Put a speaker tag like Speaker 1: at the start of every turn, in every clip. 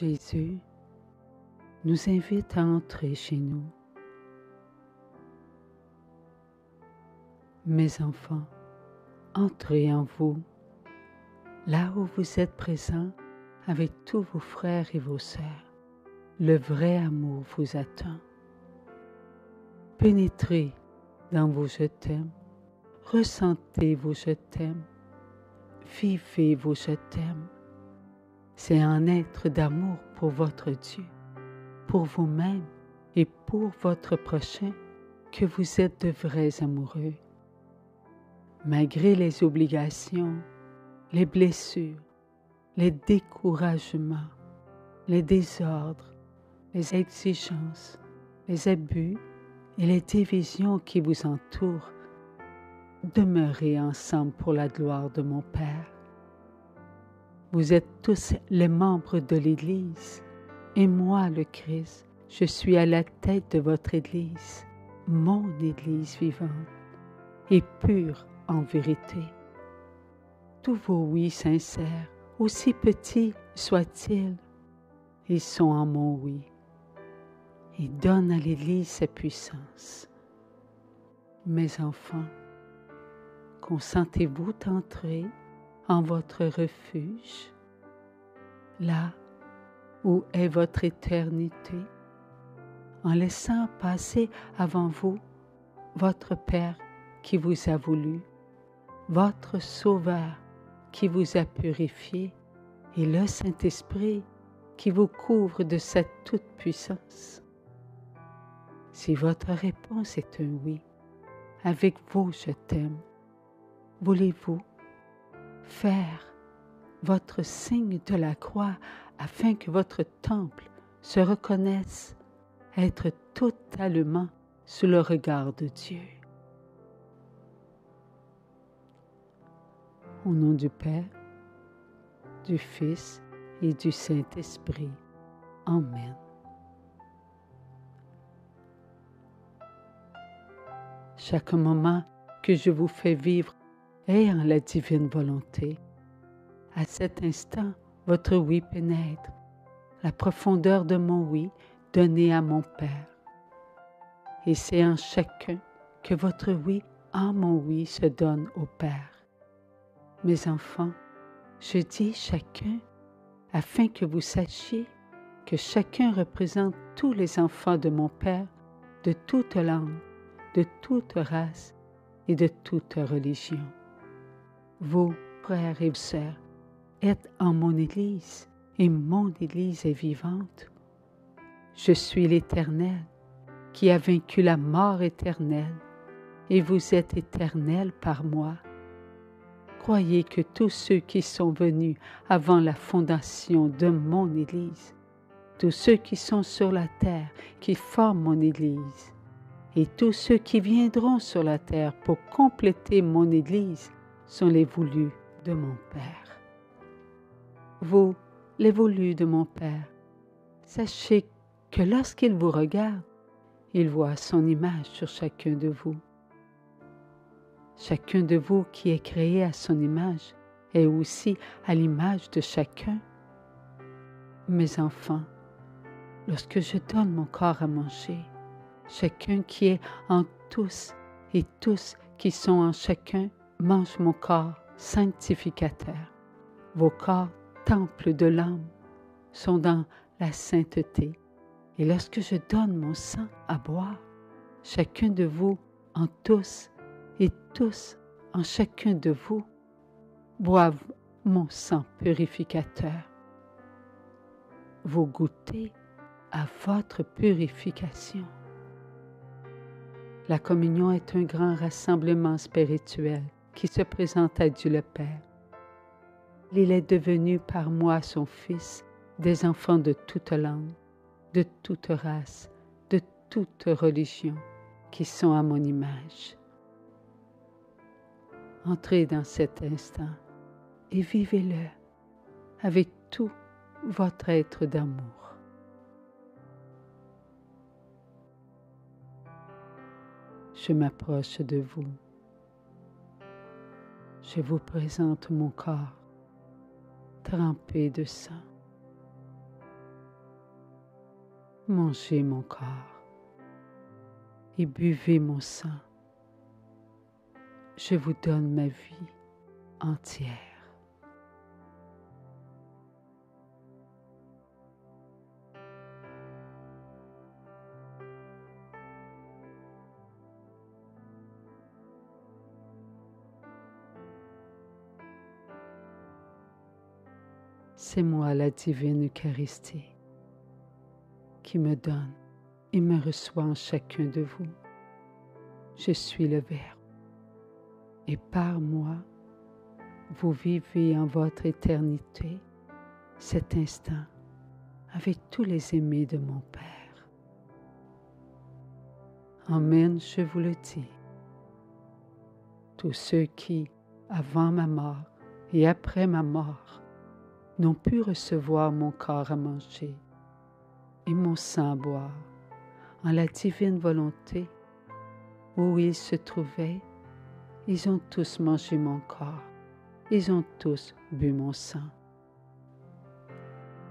Speaker 1: Jésus nous invite à entrer chez nous. Mes enfants, entrez en vous, là où vous êtes présents avec tous vos frères et vos sœurs. Le vrai amour vous attend. Pénétrez dans vos je t'aime, ressentez vos je t'aime, vivez vos je t'aime. C'est un être d'amour pour votre Dieu, pour vous-même et pour votre prochain que vous êtes de vrais amoureux. Malgré les obligations, les blessures, les découragements, les désordres, les exigences, les abus et les divisions qui vous entourent, demeurez ensemble pour la gloire de mon Père. Vous êtes tous les membres de l'Église, et moi, le Christ, je suis à la tête de votre Église, mon Église vivante et pure en vérité. Tous vos oui sincères, aussi petits soient-ils, ils sont en mon oui et donnent à l'Église sa puissance. Mes enfants, consentez-vous d'entrer en votre refuge, là où est votre éternité, en laissant passer avant vous votre Père qui vous a voulu, votre Sauveur qui vous a purifié et le Saint-Esprit qui vous couvre de sa toute-puissance. Si votre réponse est un oui, avec vos je t'aime, voulez-vous faire votre signe de la croix afin que votre temple se reconnaisse être totalement sous le regard de Dieu? Au nom du Père, du Fils et du Saint-Esprit. Amen. Chaque moment que je vous fais vivre est en la divine volonté. À cet instant, votre oui pénètre la profondeur de mon oui donné à mon Père. Et c'est en chacun que votre oui en mon oui se donne au Père. Mes enfants, je dis chacun afin que vous sachiez que chacun représente tous les enfants de mon Père de toute langue, de toute race et de toute religion. Vous, frères et sœurs, êtes en mon Église et mon Église est vivante. Je suis l'Éternel qui a vaincu la mort éternelle et vous êtes éternels par moi. Croyez que tous ceux qui sont venus avant la fondation de mon Église, tous ceux qui sont sur la terre, qui forment mon Église, et tous ceux qui viendront sur la terre pour compléter mon Église sont les voulus de mon Père. Vous, les voulus de mon Père, sachez que lorsqu'il vous regarde, il voit son image sur chacun de vous. Chacun de vous qui est créé à son image est aussi à l'image de chacun. Mes enfants, lorsque je donne mon corps à manger, chacun qui est en tous et tous qui sont en chacun mangent mon corps sanctificateur. Vos corps, temples de l'âme, sont dans la sainteté. Et lorsque je donne mon sang à boire, chacun de vous en tous et tous en chacun de vous boivent mon sang purificateur. Vous goûtez à votre purification. La communion est un grand rassemblement spirituel qui se présente à Dieu le Père. Il est devenu par moi, son Fils, des enfants de toute langue, de toute race, de toute religion, qui sont à mon image. Entrez dans cet instant et vivez-le avec tout votre être d'amour. Je m'approche de vous. Je vous présente mon corps trempé de sang. Mangez mon corps et buvez mon sang. Je vous donne ma vie entière. C'est moi la divine Eucharistie qui me donne et me reçoit en chacun de vous. Je suis le Verbe et par moi, vous vivez en votre éternité cet instant avec tous les aimés de mon Père. Amen, je vous le dis. Tous ceux qui, avant ma mort et après ma mort, n'ont pu recevoir mon corps à manger et mon sang à boire, en la divine volonté, où ils se trouvaient, ils ont tous mangé mon corps, ils ont tous bu mon sang.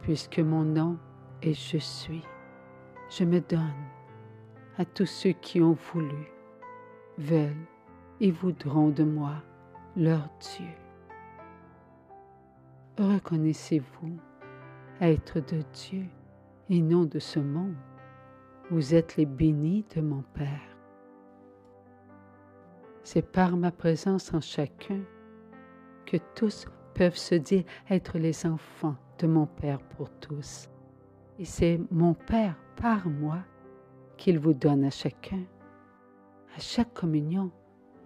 Speaker 1: Puisque mon nom est Je suis, je me donne à tous ceux qui ont voulu, veulent et voudront de moi leur Dieu. Reconnaissez-vous être de Dieu et non de ce monde. Vous êtes les bénis de mon Père. C'est par ma présence en chacun que tous peuvent se dire être les enfants de mon Père pour tous. Et c'est mon Père par moi qu'il vous donne à chacun. À chaque communion,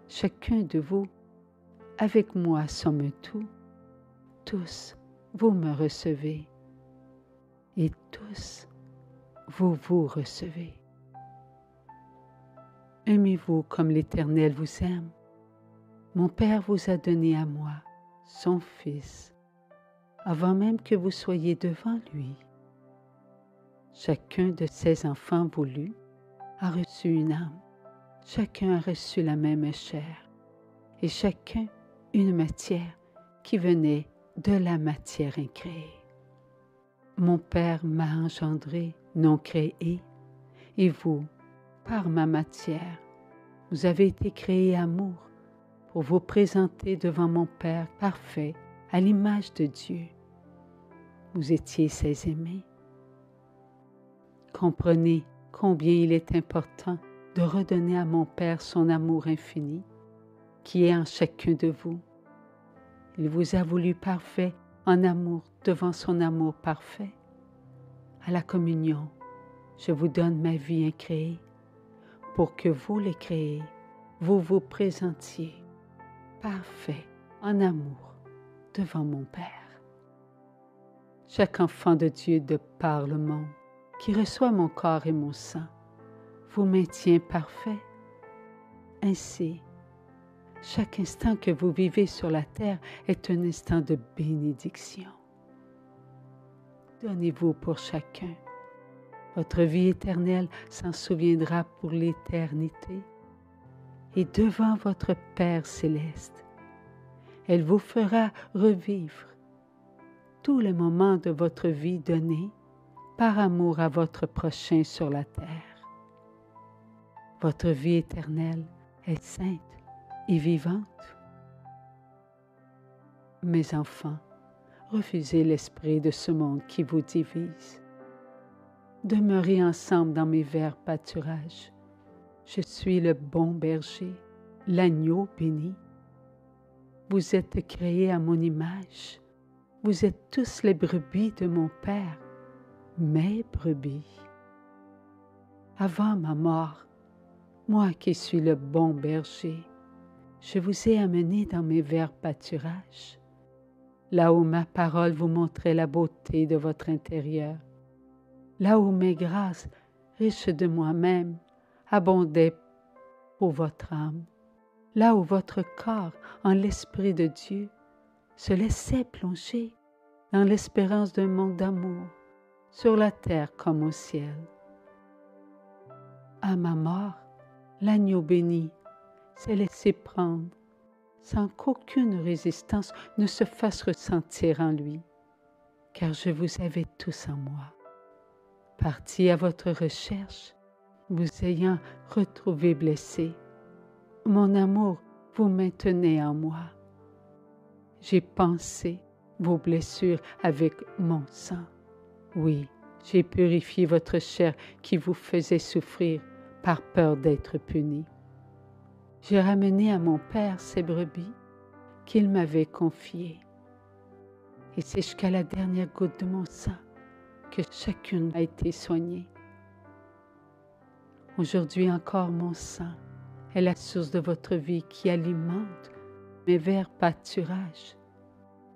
Speaker 1: chacun de vous, avec moi sommes tout. Tous, vous me recevez. Et tous, vous vous recevez. Aimez-vous comme l'Éternel vous aime. Mon Père vous a donné à moi, son Fils, avant même que vous soyez devant lui. Chacun de ses enfants voulus a reçu une âme. Chacun a reçu la même chair. Et chacun une matière qui venait de la matière incréée. Mon Père m'a engendré, non créé, et vous, par ma matière, vous avez été créés amour pour vous présenter devant mon Père parfait à l'image de Dieu. Vous étiez ses aimés. Comprenez combien il est important de redonner à mon Père son amour infini qui est en chacun de vous. Il vous a voulu parfait en amour devant son amour parfait. À la communion, je vous donne ma vie incréée pour que vous les créez, vous vous présentiez parfait en amour devant mon Père. Chaque enfant de Dieu de par le monde qui reçoit mon corps et mon sang vous maintient parfait. Ainsi, chaque instant que vous vivez sur la terre est un instant de bénédiction. Donnez-vous pour chacun. Votre vie éternelle s'en souviendra pour l'éternité. Et devant votre Père céleste, elle vous fera revivre tous les moments de votre vie donnés par amour à votre prochain sur la terre. Votre vie éternelle est sainte et vivante. Mes enfants, refusez l'esprit de ce monde qui vous divise. Demeurez ensemble dans mes verts pâturages. Je suis le bon berger, l'agneau béni. Vous êtes créés à mon image. Vous êtes tous les brebis de mon Père, mes brebis. Avant ma mort, moi qui suis le bon berger, je vous ai amenés dans mes verts pâturages, là où ma parole vous montrait la beauté de votre intérieur, là où mes grâces, riches de moi-même, abondaient pour votre âme, là où votre corps, en l'Esprit de Dieu, se laissait plonger dans l'espérance d'un monde d'amour, sur la terre comme au ciel. À ma mort, l'agneau béni s'est laissé prendre, sans qu'aucune résistance ne se fasse ressentir en lui, car je vous avais tous en moi. parti à votre recherche, vous ayant retrouvé blessé. Mon amour vous maintenait en moi. J'ai pansé vos blessures avec mon sang. Oui, j'ai purifié votre chair qui vous faisait souffrir par peur d'être puni. J'ai ramené à mon Père ces brebis qu'il m'avait confiées. Et c'est jusqu'à la dernière goutte de mon sang que chacune a été soignée. Aujourd'hui encore, mon sang est la source de votre vie qui alimente mes verts pâturages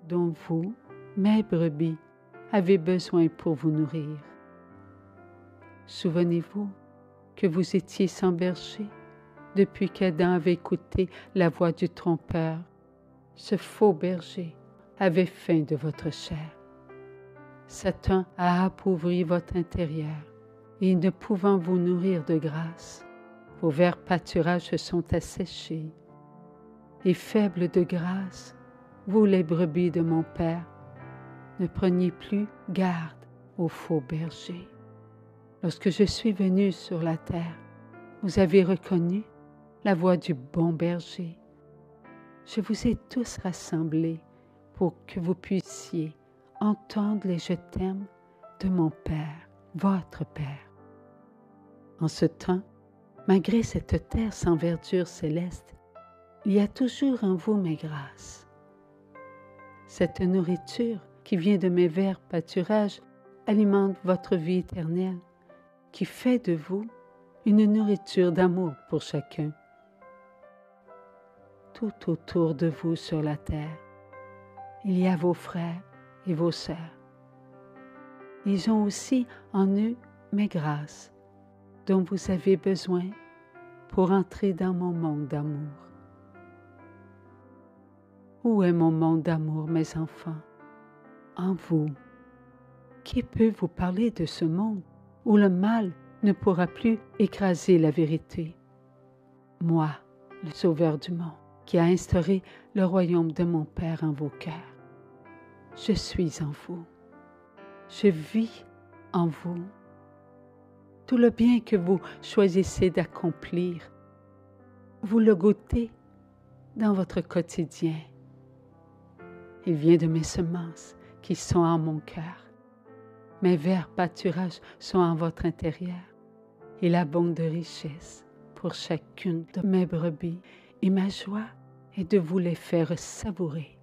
Speaker 1: dont vous, mes brebis, avez besoin pour vous nourrir. Souvenez-vous que vous étiez sans berger depuis qu'Adam avait écouté la voix du trompeur. Ce faux berger avait faim de votre chair. Satan a appauvri votre intérieur et ne pouvant vous nourrir de grâce, vos verts pâturages se sont asséchés. Et faibles de grâce, vous les brebis de mon Père, ne preniez plus garde au faux berger. Lorsque je suis venu sur la terre, vous avez reconnu la voix du bon berger. Je vous ai tous rassemblés pour que vous puissiez entendre les je t'aime de mon Père, votre Père. En ce temps, malgré cette terre sans verdure céleste, il y a toujours en vous mes grâces. Cette nourriture qui vient de mes verts pâturages alimente votre vie éternelle, qui fait de vous une nourriture d'amour pour chacun. Tout autour de vous sur la terre, il y a vos frères et vos sœurs. Ils ont aussi en eux mes grâces, dont vous avez besoin pour entrer dans mon monde d'amour. Où est mon monde d'amour, mes enfants? En vous. Qui peut vous parler de ce monde où le mal ne pourra plus écraser la vérité? Moi, le Sauveur du monde, qui a instauré le royaume de mon Père en vos cœurs. Je suis en vous. Je vis en vous. Tout le bien que vous choisissez d'accomplir, vous le goûtez dans votre quotidien. Il vient de mes semences qui sont en mon cœur. Mes verts pâturages sont en votre intérieur. Il abonde de richesses pour chacune de mes brebis et ma joie est de vous les faire savourer.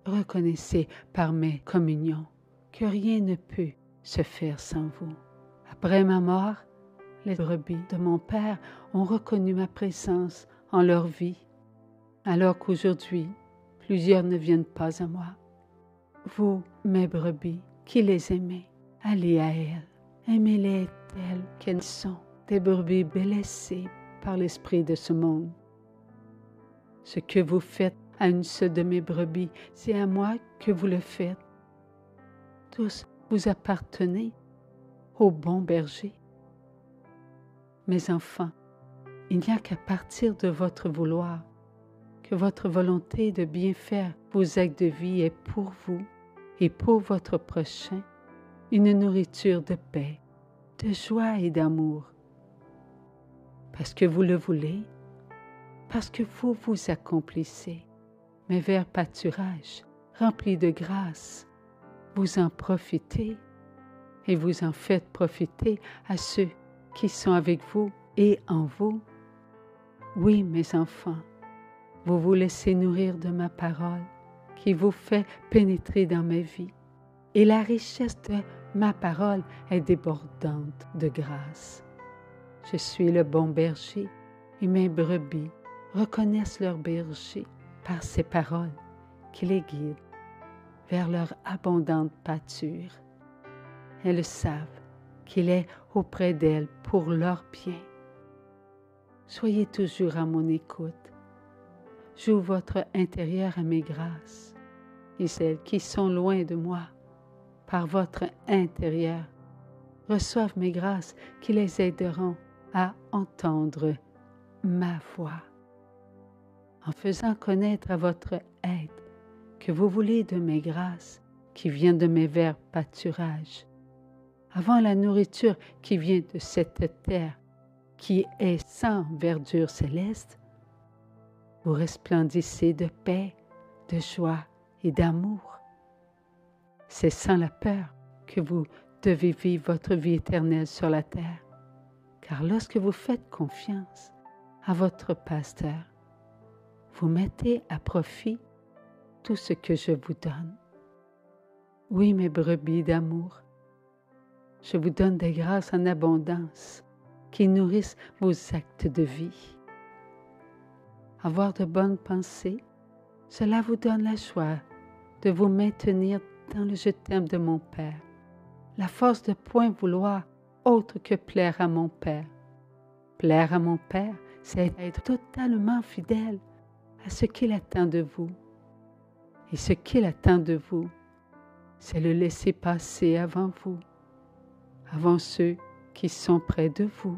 Speaker 1: Reconnaissez par mes communions que rien ne peut se faire sans vous. Après ma mort, les brebis de mon Père ont reconnu ma présence en leur vie, alors qu'aujourd'hui, plusieurs ne viennent pas à moi. Vous, mes brebis, qui les aimez, allez à elles, aimez-les telles qu'elles sont, des brebis blessées par l'esprit de ce monde. Ce que vous faites à une seule de mes brebis, c'est à moi que vous le faites. Tous vous appartenez au bon berger. Mes enfants, il n'y a qu'à partir de votre vouloir que votre volonté de bien faire vos actes de vie est pour vous et pour votre prochain une nourriture de paix, de joie et d'amour. Parce que vous le voulez, parce que vous vous accomplissez, mes verts pâturages remplis de grâce, vous en profitez et vous en faites profiter à ceux qui sont avec vous et en vous. Oui, mes enfants, vous vous laissez nourrir de ma parole qui vous fait pénétrer dans ma vie. Et la richesse de ma parole est débordante de grâce. Je suis le bon berger et mes brebis reconnaissent leur berger par ces paroles qui les guident vers leur abondante pâture. Elles savent qu'il est auprès d'elles pour leur bien. Soyez toujours à mon écoute. J'ouvre votre intérieur à mes grâces, et celles qui sont loin de moi, par votre intérieur, reçoivent mes grâces qui les aideront à entendre ma voix. En faisant connaître à votre aide que vous voulez de mes grâces qui viennent de mes verts pâturages, avant la nourriture qui vient de cette terre, qui est sans verdure céleste, vous resplendissez de paix, de joie et d'amour. C'est sans la peur que vous devez vivre votre vie éternelle sur la terre, car lorsque vous faites confiance à votre pasteur, vous mettez à profit tout ce que je vous donne. Oui, mes brebis d'amour, je vous donne des grâces en abondance qui nourrissent vos actes de vie. Avoir de bonnes pensées, cela vous donne la joie de vous maintenir dans le je t'aime de mon Père. La force de point vouloir autre que plaire à mon Père. Plaire à mon Père, c'est être totalement fidèle à ce qu'il attend de vous. Et ce qu'il attend de vous, c'est le laisser passer avant vous, avant ceux qui sont près de vous,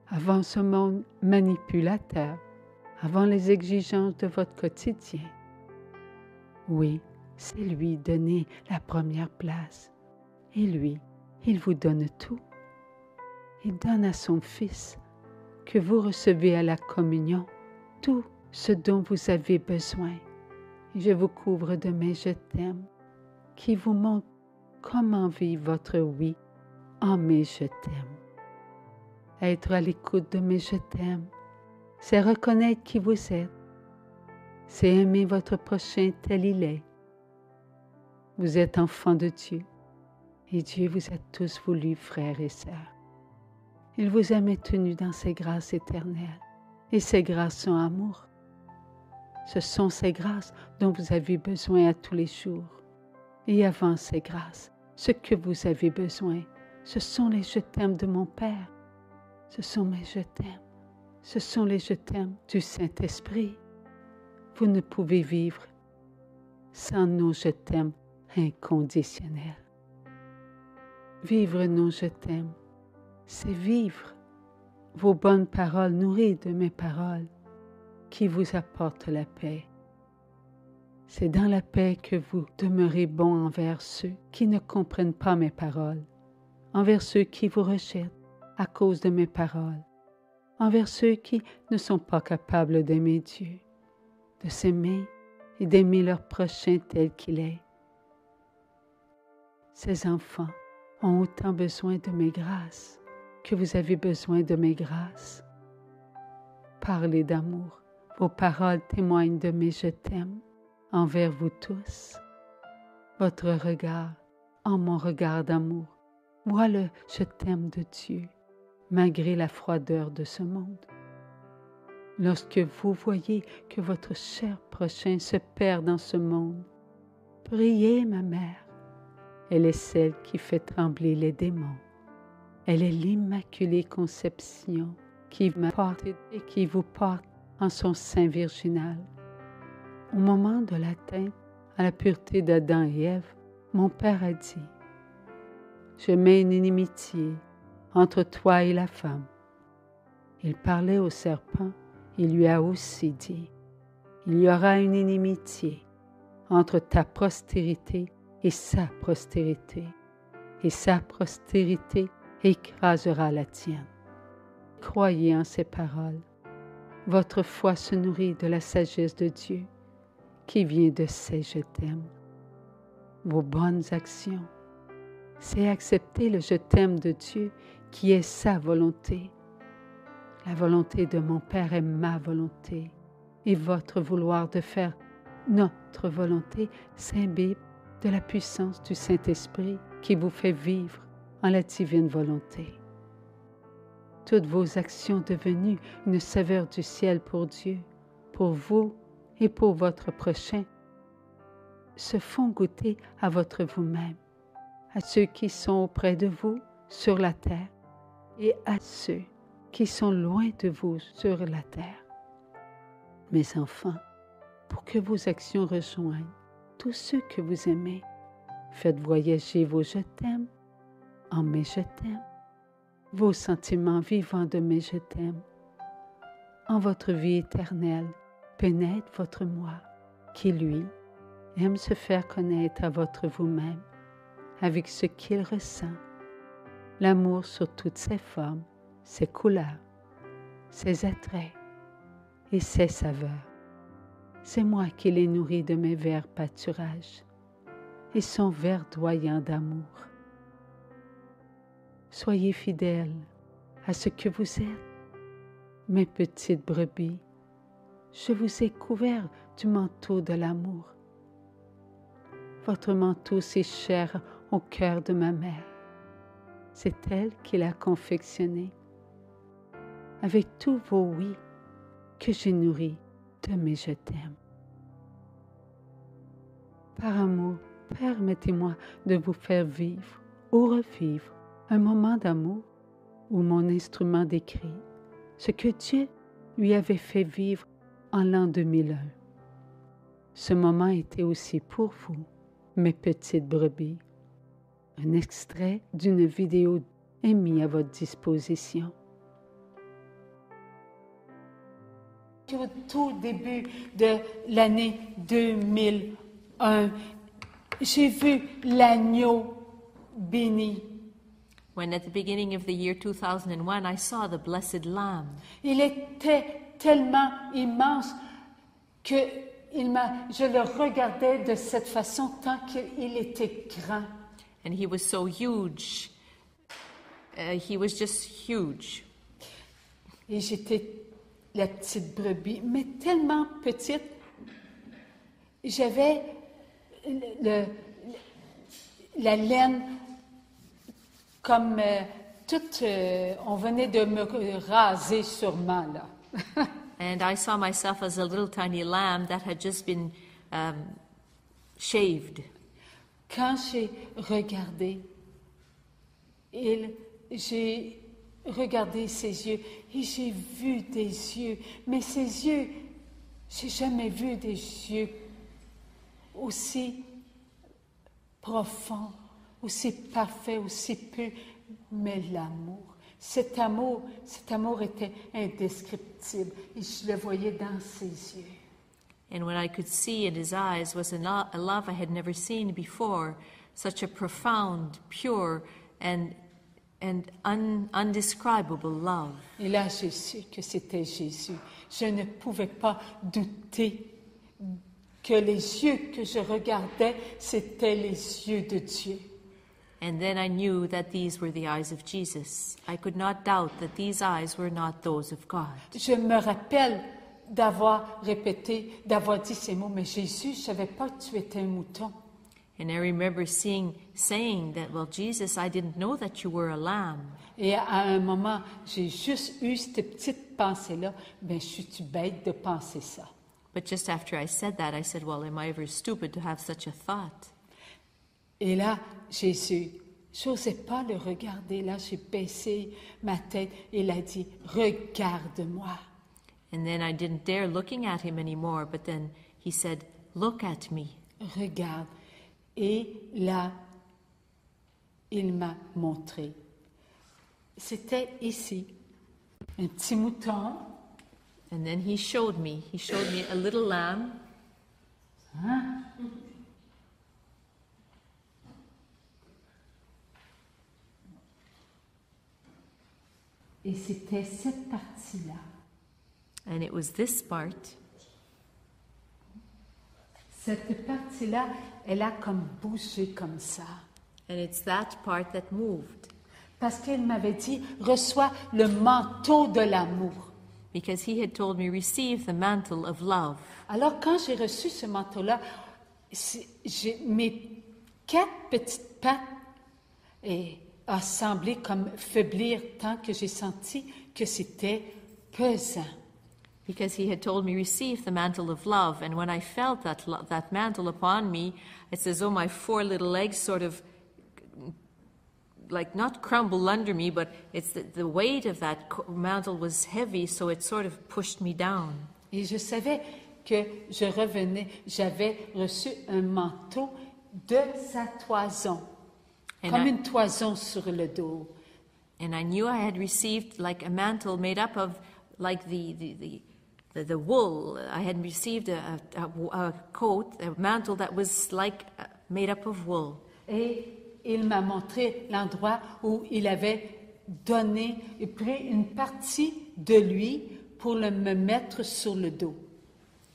Speaker 1: avant ce monde manipulateur, avant les exigences de votre quotidien. Oui, c'est lui donner la première place. Et lui, il vous donne tout. Il donne à son Fils que vous recevez à la communion tout ce dont vous avez besoin. Et je vous couvre de mes je t'aime qui vous montrent comment vivre votre oui en mes je t'aime. Être à l'écoute de mes je t'aime, c'est reconnaître qui vous êtes. C'est aimer votre prochain tel il est. Vous êtes enfants de Dieu et Dieu vous a tous voulu frères et sœurs. Il vous a maintenus dans ses grâces éternelles et ces grâces sont amour. Ce sont ces grâces dont vous avez besoin à tous les jours. Et avant ces grâces, ce que vous avez besoin, ce sont les je t'aime de mon Père. Ce sont mes je t'aime. Ce sont les je t'aime du Saint-Esprit. Vous ne pouvez vivre sans nos je t'aime inconditionnels. Vivre nos je t'aime, c'est vivre vos bonnes paroles nourries de mes paroles qui vous apportent la paix. C'est dans la paix que vous demeurez bons envers ceux qui ne comprennent pas mes paroles, envers ceux qui vous rejettent à cause de mes paroles, envers ceux qui ne sont pas capables d'aimer Dieu, de s'aimer et d'aimer leur prochain tel qu'il est. Ces enfants ont autant besoin de mes grâces que vous avez besoin de mes grâces. Parlez d'amour, vos paroles témoignent de mes je t'aime envers vous tous. Votre regard en mon regard d'amour voit le je t'aime de Dieu, malgré la froideur de ce monde. Lorsque vous voyez que votre cher prochain se perd dans ce monde, priez ma mère. Elle est celle qui fait trembler les démons. Elle est l'Immaculée Conception qui m'a porté et qui vous porte en son sein virginal. Au moment de l'atteinte à la pureté d'Adam et Ève, mon Père a dit « Je mets une inimitié entre toi et la femme. » Il parlait au serpent, il lui a aussi dit « Il y aura une inimitié entre ta postérité et sa postérité, et sa postérité écrasera la tienne. » Croyez en ces paroles. Votre foi se nourrit de la sagesse de Dieu qui vient de ses je t'aime. Vos bonnes actions, c'est accepter le je t'aime de Dieu qui est sa volonté. La volonté de mon Père est ma volonté et votre vouloir de faire notre volonté s'imbibe de la puissance du Saint-Esprit qui vous fait vivre en la divine volonté. Toutes vos actions devenues une saveur du ciel pour Dieu, pour vous et pour votre prochain, se font goûter à votre vous-même, à ceux qui sont auprès de vous sur la terre et à ceux qui sont loin de vous sur la terre. Mes enfants, pour que vos actions rejoignent tous ceux que vous aimez, faites voyager vos je t'aime en mes je t'aime, vos sentiments vivants de mes je t'aime, en votre vie éternelle, pénètre votre moi, qui lui aime se faire connaître à votre vous-même, avec ce qu'il ressent, l'amour sur toutes ses formes, ses couleurs, ses attraits et ses saveurs. C'est moi qui les nourris de mes verts pâturages et sont verdoyants d'amour. Soyez fidèles à ce que vous êtes, mes petites brebis. Je vous ai couvert du manteau de l'amour. Votre manteau s'est cher au cœur de ma mère. C'est elle qui l'a confectionné, avec tous vos oui que j'ai nourris de mes je t'aime. Par amour, permettez-moi de vous faire vivre ou revivre un moment d'amour où mon instrument décrit ce que Dieu lui avait fait vivre en l'an 2001. Ce moment était aussi pour vous, mes petites brebis. Un extrait d'une vidéo est mis à votre disposition. Au tout début de l'année 2001, j'ai vu l'agneau béni.
Speaker 2: When at the beginning of the year 2001, I saw the blessed Lamb.
Speaker 1: Il était tellement immense que je le regardais de cette façon tant qu'il était grand.
Speaker 2: And he was so huge. He was just huge.
Speaker 1: Et j'étais la petite brebis, mais tellement petite. J'avais la laine comme toute... on venait de me raser sûrement, là.
Speaker 2: And I saw myself as a little tiny lamb that had just been shaved.
Speaker 1: Quand j'ai regardé, j'ai regardé ses yeux et j'ai vu des yeux, mais ses yeux, j'ai jamais vu des yeux aussi profonds, aussi parfaits, aussi purs, mais l'amour. Cet amour était indescriptible et je le voyais dans ses yeux.
Speaker 2: And what I could see in his eyes was a love I had never seen before, such a profound, pure, and undescribable love.
Speaker 1: Et là, j'ai su que c'était Jésus. Je ne pouvais pas douter que les yeux que je regardais, c'étaient les yeux de Dieu.
Speaker 2: And then I knew that these were the eyes of Jesus. I could not doubt that these eyes were not those of God.
Speaker 1: Je me rappelle d'avoir répété, d'avoir dit ces mots, mais Jésus, je ne savais pas que tu étais un mouton.
Speaker 2: And I remember saying that, well, Jesus, I didn't know that you were a lamb.
Speaker 1: Et à un moment, j'ai juste eu cette petite pensée-là, ben, je suis bête de penser ça.
Speaker 2: But just after I said that, I said, well, am I ever stupid to have such a thought?
Speaker 1: Et là, Jésus, je n'osais pas le regarder. Là, j'ai baissé ma tête et il a dit, regarde-moi.
Speaker 2: And then I didn't dare looking at him anymore, but then he said, look at me.
Speaker 1: Regarde. Et là, il m'a montré. C'était ici, un petit mouton.
Speaker 2: And then he showed me a little lamb.
Speaker 1: Hein? Et c'était cette partie-là.
Speaker 2: And it was this part.
Speaker 1: Cette partie-là, elle a comme bougé comme ça.
Speaker 2: And it's that part that moved.
Speaker 1: Parce qu'il m'avait dit, reçois le manteau de l'amour.
Speaker 2: Because he had told me, receive the mantle of love.
Speaker 1: Alors, quand j'ai reçu ce manteau-là, mes 4 petites pattes a semblé comme faiblir tant que j'ai senti que c'était pesant.
Speaker 2: Because he had told me, receive the mantle of love. And when I felt that mantle upon me, it's as though my 4 little legs sort of, like, not crumble under me, but it's the weight of that mantle was heavy, so it sort of pushed me down.
Speaker 1: Et je savais que j'avais reçu un manteau de sa toison, comme une toison sur le dos.
Speaker 2: And I knew I had received like a mantle made up of like the wool. I had received a coat, a mantle that was like made up of wool.
Speaker 1: Et il m'a montré l'endroit où il avait donné et pris une partie de lui pour me mettre sur le dos.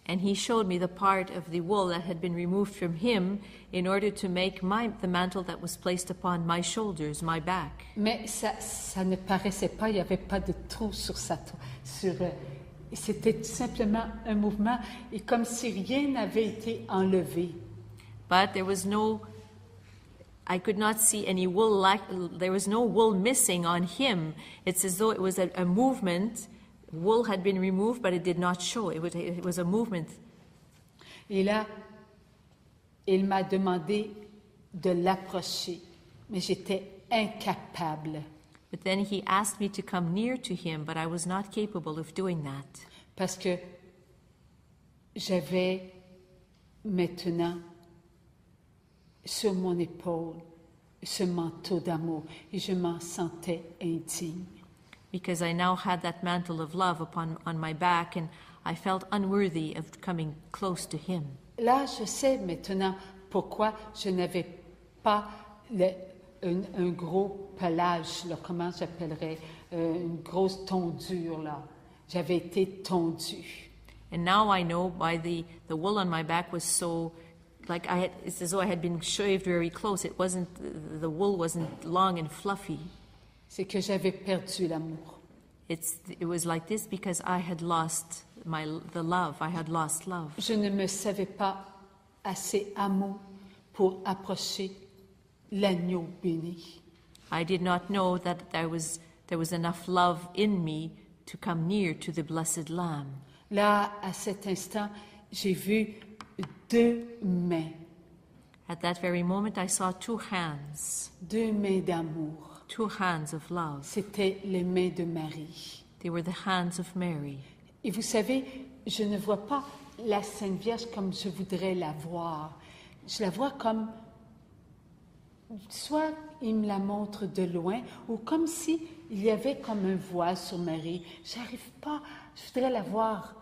Speaker 2: And he showed me the part of the wool that had been removed from him in order to make the mantle that was placed upon my shoulders, my back.
Speaker 1: Mais ça ne paraissait pas, il n'y avait pas de trou sur c'était simplement un mouvement et comme si rien n'avait été enlevé.
Speaker 2: But there was I could not see any wool, there was no wool missing on him. It's as though it was a movement. Wool had been removed, but it did not show. It was a movement.
Speaker 1: Et là, il m'a demandé de l'approcher, mais j'étais incapable.
Speaker 2: But then he asked me to come near to him, but I was not capable of doing that.
Speaker 1: Parce que j'avais maintenant sur mon épaule ce manteau d'amour et je m'en sentais indigne.
Speaker 2: Because I now had that mantle of love on my back, and I felt unworthy of coming close to him.
Speaker 1: Là, je sais maintenant pourquoi je n'avais pas un gros pelage, là, comment j'appellerais, une grosse tondure, là. J'avais été tondue.
Speaker 2: And now I know why the wool on my back was so, it's as though I had been shaved very close. The wool wasn't long and fluffy.
Speaker 1: C'est que j'avais perdu l'amour.
Speaker 2: It was like this because I had lost the love. I had lost love.
Speaker 1: Je ne me savais pas assez amour pour approcher l'agneau béni.
Speaker 2: I did not know that there was enough love in me to come near to the blessed Lamb.
Speaker 1: Là, à cet instant, j'ai vu 2 mains.
Speaker 2: At that very moment, I saw 2 hands.
Speaker 1: 2 mains d'amour.
Speaker 2: 2 hands of love.
Speaker 1: C'était les mains de Marie.
Speaker 2: They were the hands of Mary.
Speaker 1: Et vous savez, je ne vois pas la Sainte Vierge comme je voudrais la voir. Je la vois comme, soit il me la montre de loin, ou comme si il y avait comme un voile sur Marie. J'arrive pas, je voudrais la voir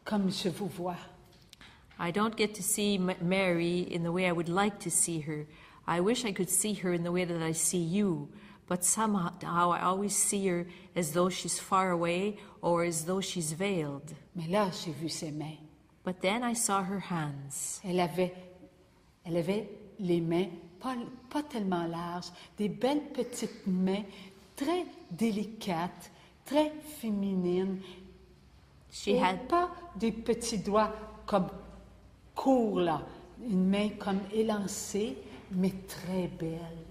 Speaker 1: comme je vous vois.
Speaker 2: I don't get to see Mary in the way I would like to see her. I wish I could see her in the way that I see you. But somehow I always see her as though she's far away or as though she's veiled.
Speaker 1: Mais là, j'ai vu ses mains.
Speaker 2: But then I saw her hands.
Speaker 1: Elle avait les mains pas tellement larges, des belles petites mains, très délicates, très féminines.
Speaker 2: She had
Speaker 1: pas des petits doigts comme courts là, une main comme élancée, mais très belle.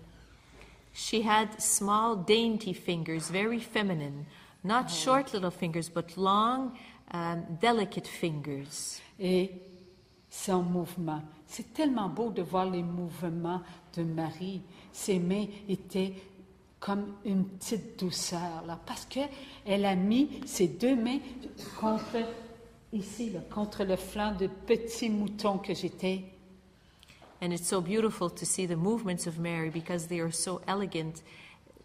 Speaker 2: She had small, dainty fingers, very feminine. Not short little fingers, but long, delicate fingers.
Speaker 1: Et son mouvement. C'est tellement beau de voir les mouvements de Marie. Ses mains étaient comme une petite douceur, là, parce qu'elle a mis ses 2 mains contre le flanc de petit mouton que j'étais.
Speaker 2: And it's so beautiful to see the movements of Mary because they are so elegant,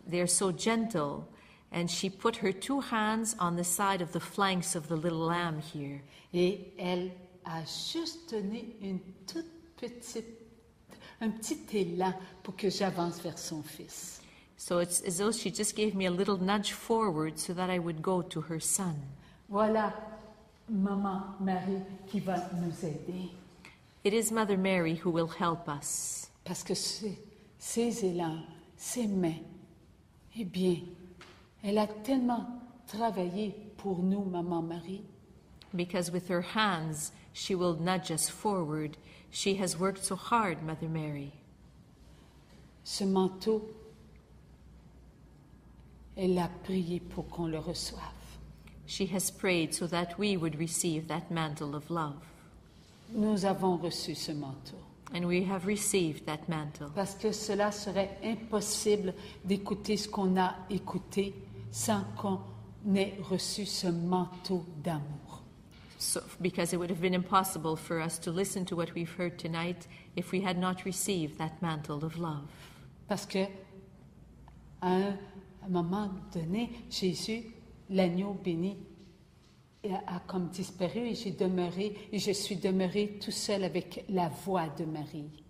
Speaker 2: they are so gentle. And she put her 2 hands on the side of the flanks of the little lamb here.
Speaker 1: Et elle a juste donné un petit élan pour que j'avance vers son fils.
Speaker 2: So it's as though she just gave me a little nudge forward so that I would go to her son.
Speaker 1: Voilà, Maman Marie qui va nous aider.
Speaker 2: It is Mother Mary who will help us.
Speaker 1: Parce que ces élans, ces mains, eh bien, elle a tellement travaillé pour nous, Maman Marie.
Speaker 2: Because with her hands, she will nudge us forward. She has worked so hard, Mother Mary.
Speaker 1: Ce manteau, elle a prié pour qu'on le reçoive.
Speaker 2: She has prayed so that we would receive that mantle of love.
Speaker 1: Nous avons reçu ce manteau.
Speaker 2: And we have received that mantle.
Speaker 1: Parce que cela serait impossible d'écouter ce qu'on a écouté sans qu'on ait reçu ce manteau d'amour.
Speaker 2: So, because it would have been impossible for us to listen to what we've heard tonight if we had not received that mantle of love.
Speaker 1: Parce que à un moment donné, Jésus, l'agneau béni, a comme disparu et je suis demeurée tout seul avec la voix de Marie.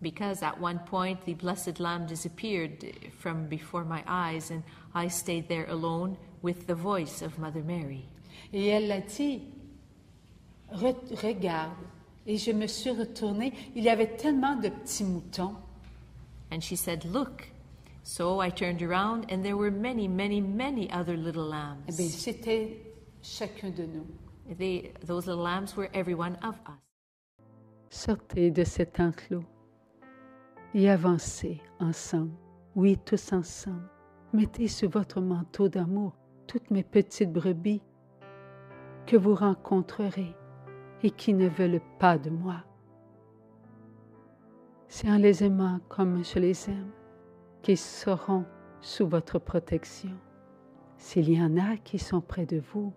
Speaker 2: because at one point the blessed lamb disappeared from before my eyes and I stayed there alone with the voice of Mother Mary.
Speaker 1: Et elle a dit, regarde. Et je me suis retournée. Il y avait tellement de petits moutons.
Speaker 2: And she said, look. So I turned around and there were many, many, many other little lambs.
Speaker 1: Eh bien, c'était chacun de nous.
Speaker 2: Those little lambs were every one of us.
Speaker 1: Sortez de cet enclos et avancez ensemble. Oui, tous ensemble. Mettez sous votre manteau d'amour toutes mes petites brebis que vous rencontrerez et qui ne veulent pas de moi. C'est en les aimant comme je les aime qu'ils seront sous votre protection. S'il y en a qui sont près de vous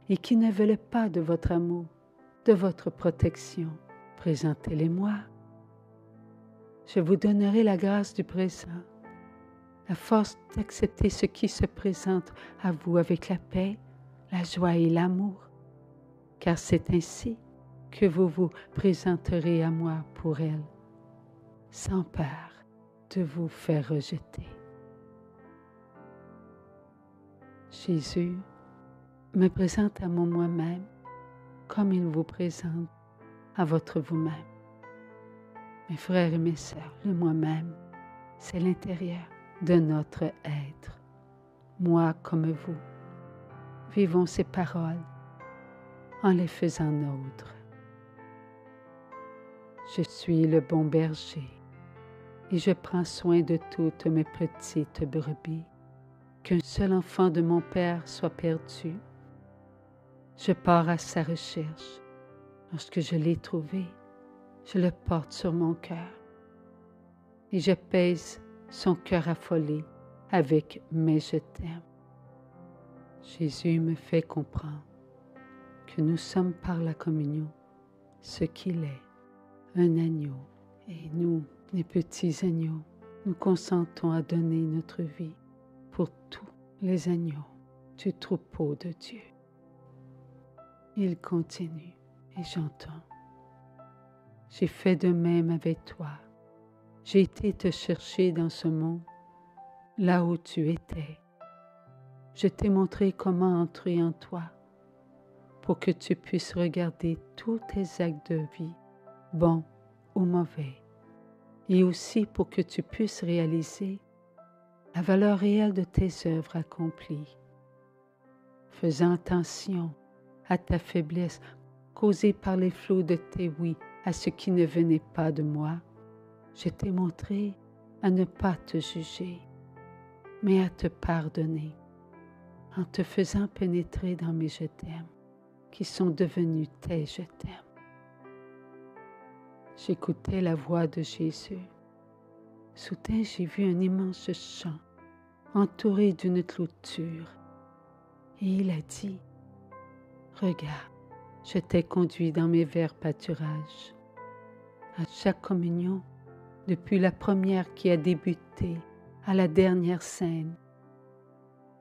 Speaker 1: et qui ne veulent pas de votre amour, de votre protection, présentez-les-moi. Je vous donnerai la grâce du présent, la force d'accepter ce qui se présente à vous avec la paix, la joie et l'amour, car c'est ainsi que vous vous présenterez à moi pour elle, sans peur de vous faire rejeter. Jésus me présente à moi-même comme il vous présente à votre vous-même. Mes frères et mes sœurs, le moi-même, c'est l'intérieur de notre être. Moi comme vous, vivons ces paroles en les faisant nôtres. Je suis le bon berger et je prends soin de toutes mes petites brebis. Qu'un seul enfant de mon Père soit perdu. Je pars à sa recherche. Lorsque je l'ai trouvé, je le porte sur mon cœur et je pèse son cœur affolé avec mes je t'aime. Jésus me fait comprendre que nous sommes par la communion ce qu'il est, un agneau. Et nous, les petits agneaux, nous consentons à donner notre vie pour tous les agneaux du troupeau de Dieu. Il continue et j'entends. J'ai fait de même avec toi. J'ai été te chercher dans ce monde, là où tu étais. Je t'ai montré comment entrer en toi, pour que tu puisses regarder tous tes actes de vie, bons ou mauvais, et aussi pour que tu puisses réaliser la valeur réelle de tes œuvres accomplies. Faisant attention à ta faiblesse causée par les flots de tes oui à ce qui ne venait pas de moi, je t'ai montré à ne pas te juger, mais à te pardonner, en te faisant pénétrer dans mes je t'aime, qui sont devenus tes je t'aime. J'écoutais la voix de Jésus. Soudain, j'ai vu un immense champ entouré d'une clôture. Et il a dit, « Regarde, je t'ai conduit dans mes verts pâturages. À chaque communion, depuis la première qui a débuté à la dernière scène,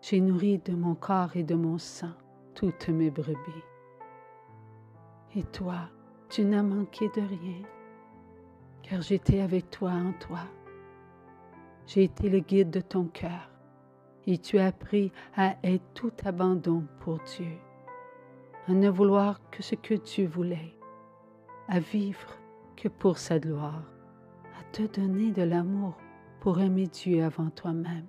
Speaker 1: j'ai nourri de mon corps et de mon sang toutes mes brebis. Et toi, tu n'as manqué de rien, car j'étais avec toi en toi. J'ai été le guide de ton cœur, et tu as appris à être tout abandon pour Dieu, à ne vouloir que ce que Dieu voulait, à vivre que pour sa gloire, à te donner de l'amour pour aimer Dieu avant toi-même,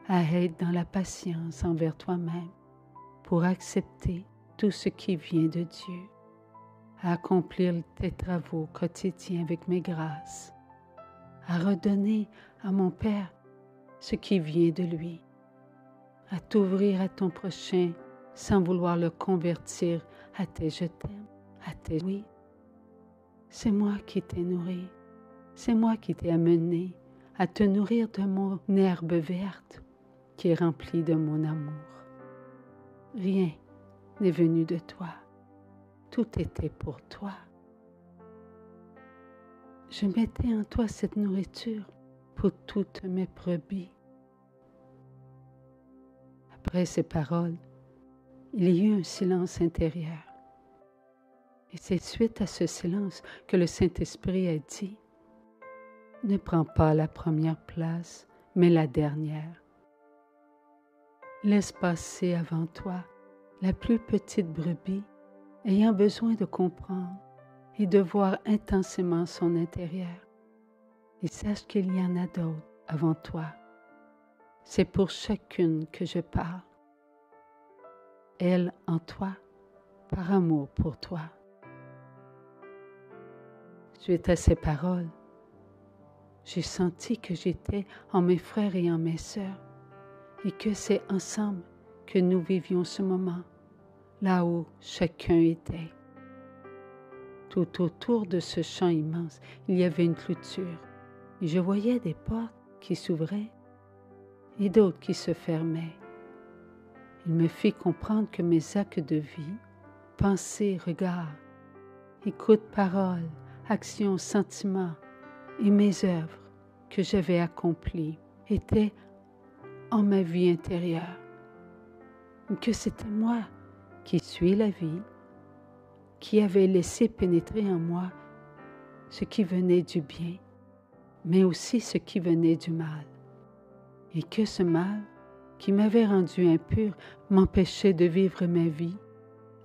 Speaker 1: à être dans la patience envers toi-même, pour accepter tout ce qui vient de Dieu, à accomplir tes travaux quotidiens avec mes grâces, à redonner à mon Père ce qui vient de lui, à t'ouvrir à ton prochain sans vouloir le convertir à tes je t'aime, à tes oui. C'est moi qui t'ai nourri, c'est moi qui t'ai amené à te nourrir de mon herbe verte qui est remplie de mon amour. Rien n'est venu de toi, tout était pour toi. Je mettais en toi cette nourriture pour toutes mes brebis. Après ces paroles, il y eut un silence intérieur. Et c'est suite à ce silence que le Saint-Esprit a dit, ne prends pas la première place, mais la dernière. Laisse passer avant toi la plus petite brebis ayant besoin de comprendre et de voir intensément son intérieur. Et sache qu'il y en a d'autres avant toi. C'est pour chacune que je parle. Elle en toi, par amour pour toi. Suite à ces paroles, j'ai senti que j'étais en mes frères et en mes sœurs et que c'est ensemble que nous vivions ce moment, là où chacun était. Tout autour de ce champ immense, il y avait une clôture et je voyais des portes qui s'ouvraient et d'autres qui se fermaient. Il me fit comprendre que mes actes de vie, pensées, regards, écoute, paroles, actions, sentiments et mes œuvres que j'avais accomplies étaient en ma vie intérieure. Que c'était moi qui suis la vie, qui avait laissé pénétrer en moi ce qui venait du bien, mais aussi ce qui venait du mal. Et que ce mal, qui m'avait rendu impur, m'empêchait de vivre ma vie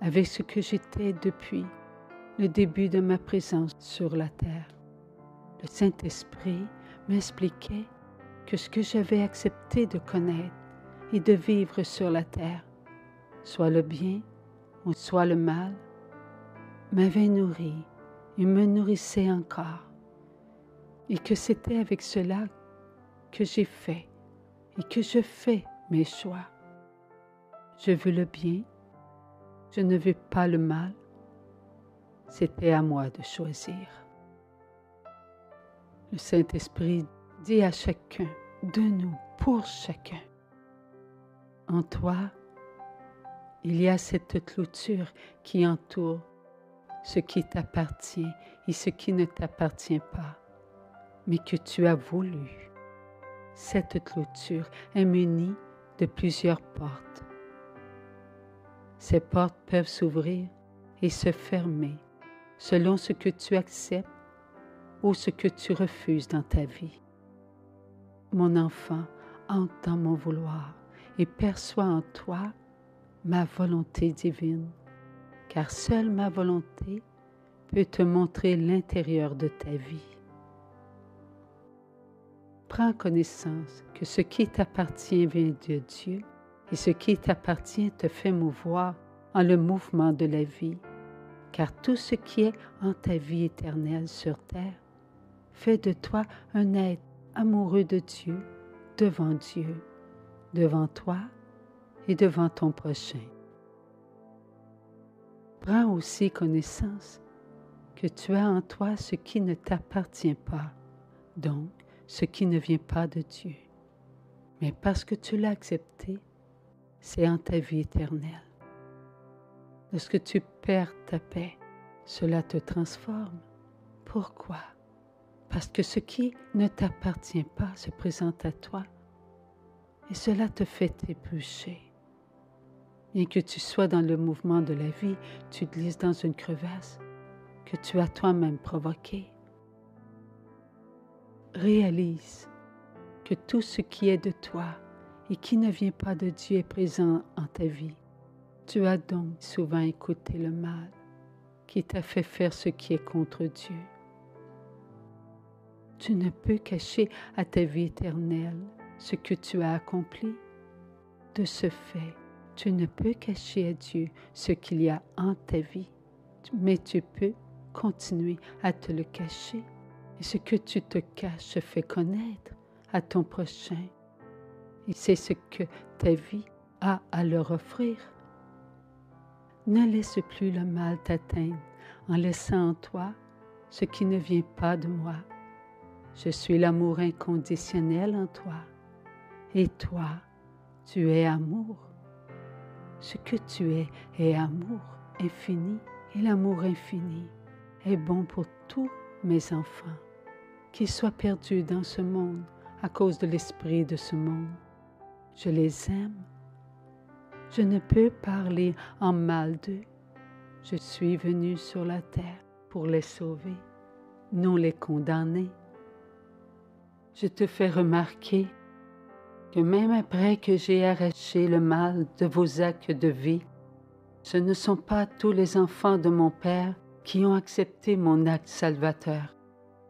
Speaker 1: avec ce que j'étais depuis le début de ma présence sur la terre. Le Saint-Esprit m'expliquait que ce que j'avais accepté de connaître et de vivre sur la terre, soit le bien ou soit le mal, m'avait nourri et me nourrissait encore, et que c'était avec cela que j'ai fait et que je fais mes choix. Je veux le bien, je ne veux pas le mal. C'était à moi de choisir. Le Saint-Esprit dit à chacun de nous, pour chacun, en toi, il y a cette clôture qui entoure ce qui t'appartient et ce qui ne t'appartient pas, mais que tu as voulu. Cette clôture est munie de plusieurs portes. Ces portes peuvent s'ouvrir et se fermer selon ce que tu acceptes ou ce que tu refuses dans ta vie. Mon enfant, entre dans mon vouloir et perçois en toi ma volonté divine, car seule ma volonté peut te montrer l'intérieur de ta vie. Prends connaissance que ce qui t'appartient vient de Dieu et ce qui t'appartient te fait mouvoir en le mouvement de la vie, car tout ce qui est en ta vie éternelle sur terre fait de toi un être amoureux de Dieu, devant toi et devant ton prochain. Prends aussi connaissance que tu as en toi ce qui ne t'appartient pas, donc ce qui ne vient pas de Dieu. Mais parce que tu l'as accepté, c'est en ta vie éternelle. Lorsque tu perds ta paix, cela te transforme. Pourquoi? Parce que ce qui ne t'appartient pas se présente à toi et cela te fait trébucher. Bien que tu sois dans le mouvement de la vie, tu glisses dans une crevasse que tu as toi-même provoquée. Réalise que tout ce qui est de toi et qui ne vient pas de Dieu est présent en ta vie. Tu as donc souvent écouté le mal qui t'a fait faire ce qui est contre Dieu. Tu ne peux cacher à ta vie éternelle ce que tu as accompli. De ce fait, tu ne peux cacher à Dieu ce qu'il y a en ta vie, mais tu peux continuer à te le cacher. Et ce que tu te caches se fait connaître à ton prochain. Et c'est ce que ta vie a à leur offrir. Ne laisse plus le mal t'atteindre en laissant en toi ce qui ne vient pas de moi. Je suis l'amour inconditionnel en toi. Et toi, tu es amour. Ce que tu est amour infini. Et l'amour infini est bon pour tous mes enfants, qu'ils soient perdus dans ce monde à cause de l'esprit de ce monde. Je les aime. Je ne peux parler en mal d'eux. Je suis venu sur la terre pour les sauver, non les condamner. Je te fais remarquer que même après que j'ai arraché le mal de vos actes de vie, ce ne sont pas tous les enfants de mon Père qui ont accepté mon acte salvateur.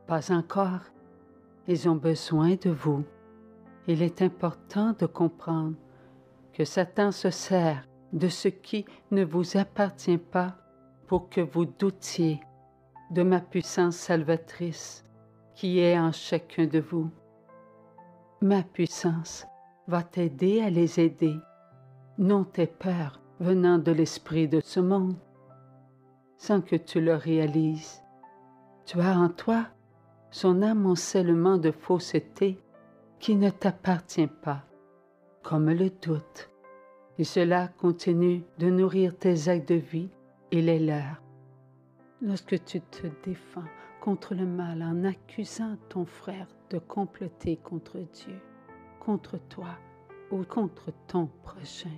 Speaker 1: Pas encore. Ils ont besoin de vous. Il est important de comprendre que Satan se sert de ce qui ne vous appartient pas pour que vous doutiez de ma puissance salvatrice qui est en chacun de vous. Ma puissance va t'aider à les aider, non tes peurs venant de l'esprit de ce monde, sans que tu le réalises. Tu as en toi son amoncellement de fausseté qui ne t'appartient pas, comme le doute, et cela continue de nourrir tes actes de vie et les leurs. Lorsque tu te défends contre le mal en accusant ton frère de comploter contre Dieu, contre toi ou contre ton prochain,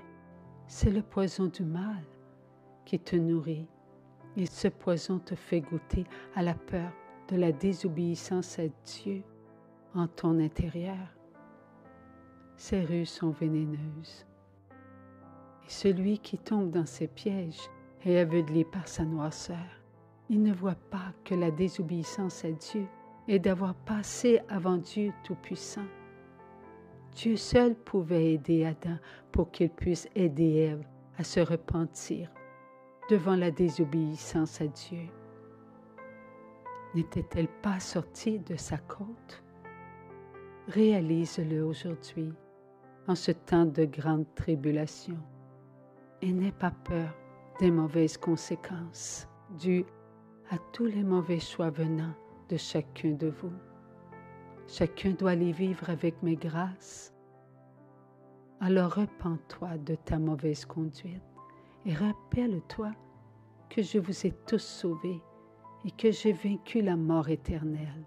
Speaker 1: c'est le poison du mal qui te nourrit, et ce poison te fait goûter à la peur de la désobéissance à Dieu en ton intérieur. Ces ruses sont vénéneuses. Et celui qui tombe dans ces pièges est aveuglé par sa noirceur. Il ne voit pas que la désobéissance à Dieu est d'avoir passé avant Dieu Tout-Puissant. Dieu seul pouvait aider Adam pour qu'il puisse aider Ève à se repentir devant la désobéissance à Dieu. N'était-elle pas sortie de sa côte? Réalise-le aujourd'hui, en ce temps de grande tribulation, et n'aie pas peur des mauvaises conséquences dues à tous les mauvais choix venant de chacun de vous. Chacun doit les vivre avec mes grâces. Alors repens-toi de ta mauvaise conduite et rappelle-toi que je vous ai tous sauvés et que j'ai vaincu la mort éternelle.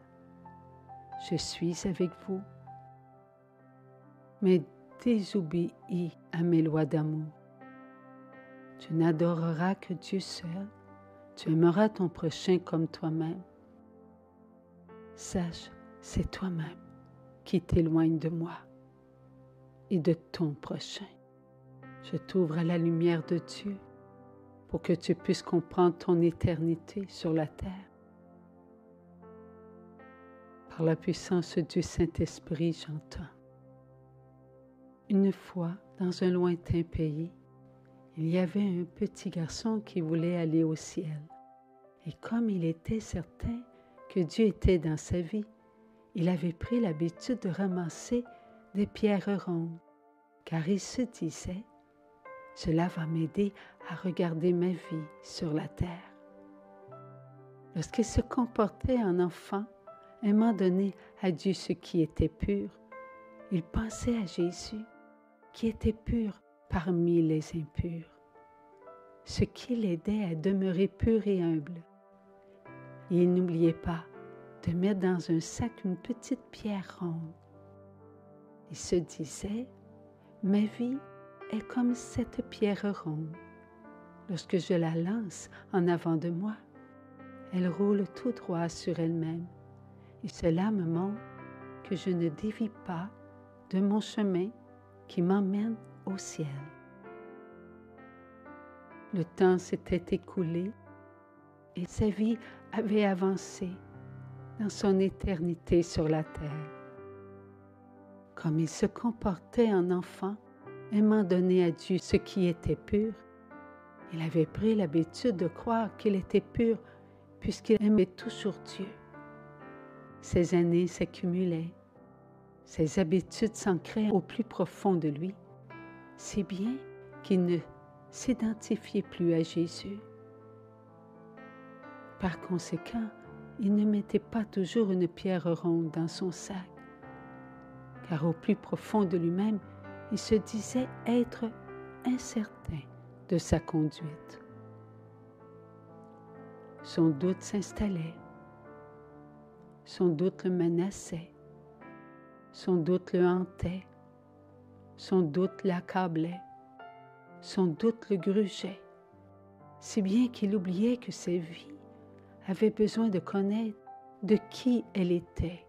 Speaker 1: Je suis avec vous, mais désobéis à mes lois d'amour. Tu n'adoreras que Dieu seul, tu aimeras ton prochain comme toi-même. Sache, c'est toi-même qui t'éloigne de moi et de ton prochain. Je t'ouvre à la lumière de Dieu pour que tu puisses comprendre ton éternité sur la terre. Par la puissance du Saint-Esprit, j'entends. Une fois, dans un lointain pays, il y avait un petit garçon qui voulait aller au ciel. Et comme il était certain que Dieu était dans sa vie, il avait pris l'habitude de ramasser des pierres rondes, car il se disait « Cela va m'aider à regarder ma vie sur la terre. » Lorsqu'il se comportait en enfant, aimant donner à Dieu ce qui était pur, il pensait à Jésus, qui était pur parmi les impurs, ce qui l'aidait à demeurer pur et humble. Et il n'oubliait pas de mettre dans un sac une petite pierre ronde. Il se disait, « Ma vie est comme cette pierre ronde. Lorsque je la lance en avant de moi, elle roule tout droit sur elle-même. Et cela me montre que je ne dévie pas de mon chemin qui m'emmène au ciel. » Le temps s'était écoulé et sa vie avait avancé dans son éternité sur la terre. Comme il se comportait en enfant, aimant donner à Dieu ce qui était pur, il avait pris l'habitude de croire qu'il était pur puisqu'il aimait toujours Dieu. Ses années s'accumulaient, ses habitudes s'ancraient au plus profond de lui, si bien qu'il ne s'identifiait plus à Jésus. Par conséquent, il ne mettait pas toujours une pierre ronde dans son sac, car au plus profond de lui-même, il se disait être incertain de sa conduite. Son doute s'installait, son doute le menaçait, son doute le hantait, son doute l'accablait, son doute le grugeait, si bien qu'il oubliait que sa vie avait besoin de connaître de qui elle était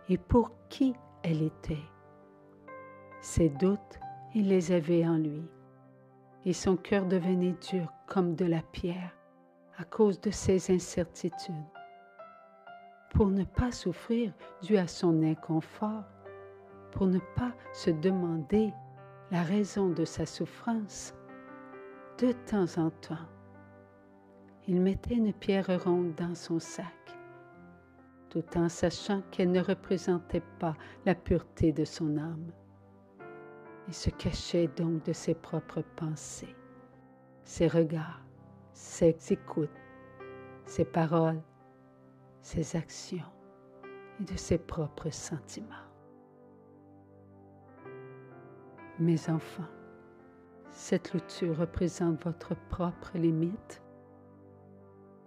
Speaker 1: et pour qui elle était. Ses doutes, il les avait en lui, et son cœur devenait dur comme de la pierre à cause de ses incertitudes. Pour ne pas souffrir dû à son inconfort, pour ne pas se demander la raison de sa souffrance, de temps en temps, il mettait une pierre ronde dans son sac, tout en sachant qu'elle ne représentait pas la pureté de son âme. Il se cachait donc de ses propres pensées, ses regards, ses écoutes, ses paroles, ses actions et de ses propres sentiments. Mes enfants, cette louture représente votre propre limite.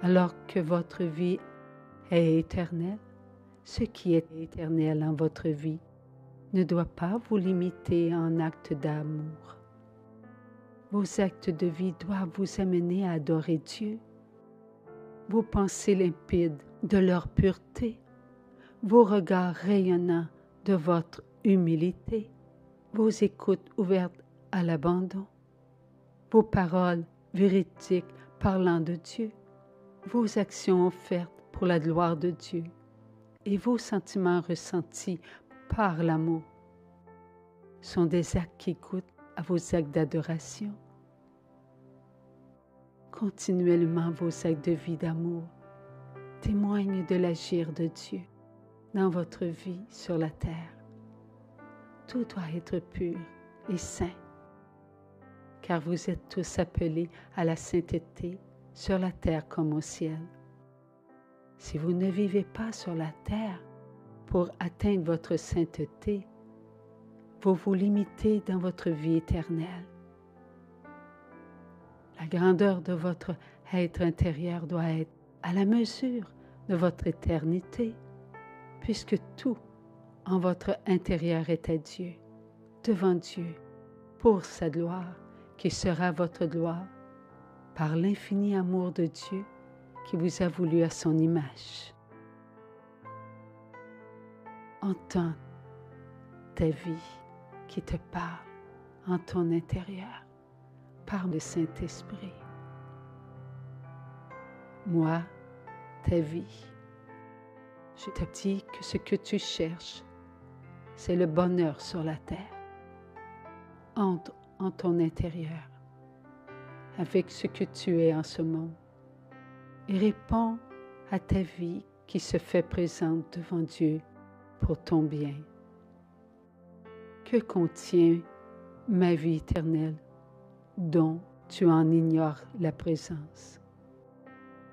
Speaker 1: Alors que votre vie est éternelle, ce qui est éternel en votre vie ne doit pas vous limiter en actes d'amour. Vos actes de vie doivent vous amener à adorer Dieu. Vos pensées limpides de leur pureté, vos regards rayonnants de votre humilité, vos écoutes ouvertes à l'abandon, vos paroles véridiques parlant de Dieu, vos actions offertes pour la gloire de Dieu et vos sentiments ressentis par l'amour sont des actes qui goûtent à vos actes d'adoration. Continuellement, vos actes de vie d'amour témoignent de l'agir de Dieu dans votre vie sur la terre. Tout doit être pur et saint, car vous êtes tous appelés à la sainteté sur la terre comme au ciel. Si vous ne vivez pas sur la terre pour atteindre votre sainteté, vous vous limitez dans votre vie éternelle. La grandeur de votre être intérieur doit être à la mesure de votre éternité, puisque tout en votre intérieur est à Dieu, devant Dieu, pour sa gloire, qui sera votre gloire, par l'infini amour de Dieu qui vous a voulu à son image. Entends ta vie qui te parle en ton intérieur par le Saint-Esprit. Moi, ta vie, je te dis que ce que tu cherches, c'est le bonheur sur la terre. Entre en ton intérieur avec ce que tu es en ce monde et réponds à ta vie qui se fait présente devant Dieu pour ton bien. Que contient ma vie éternelle dont tu en ignores la présence?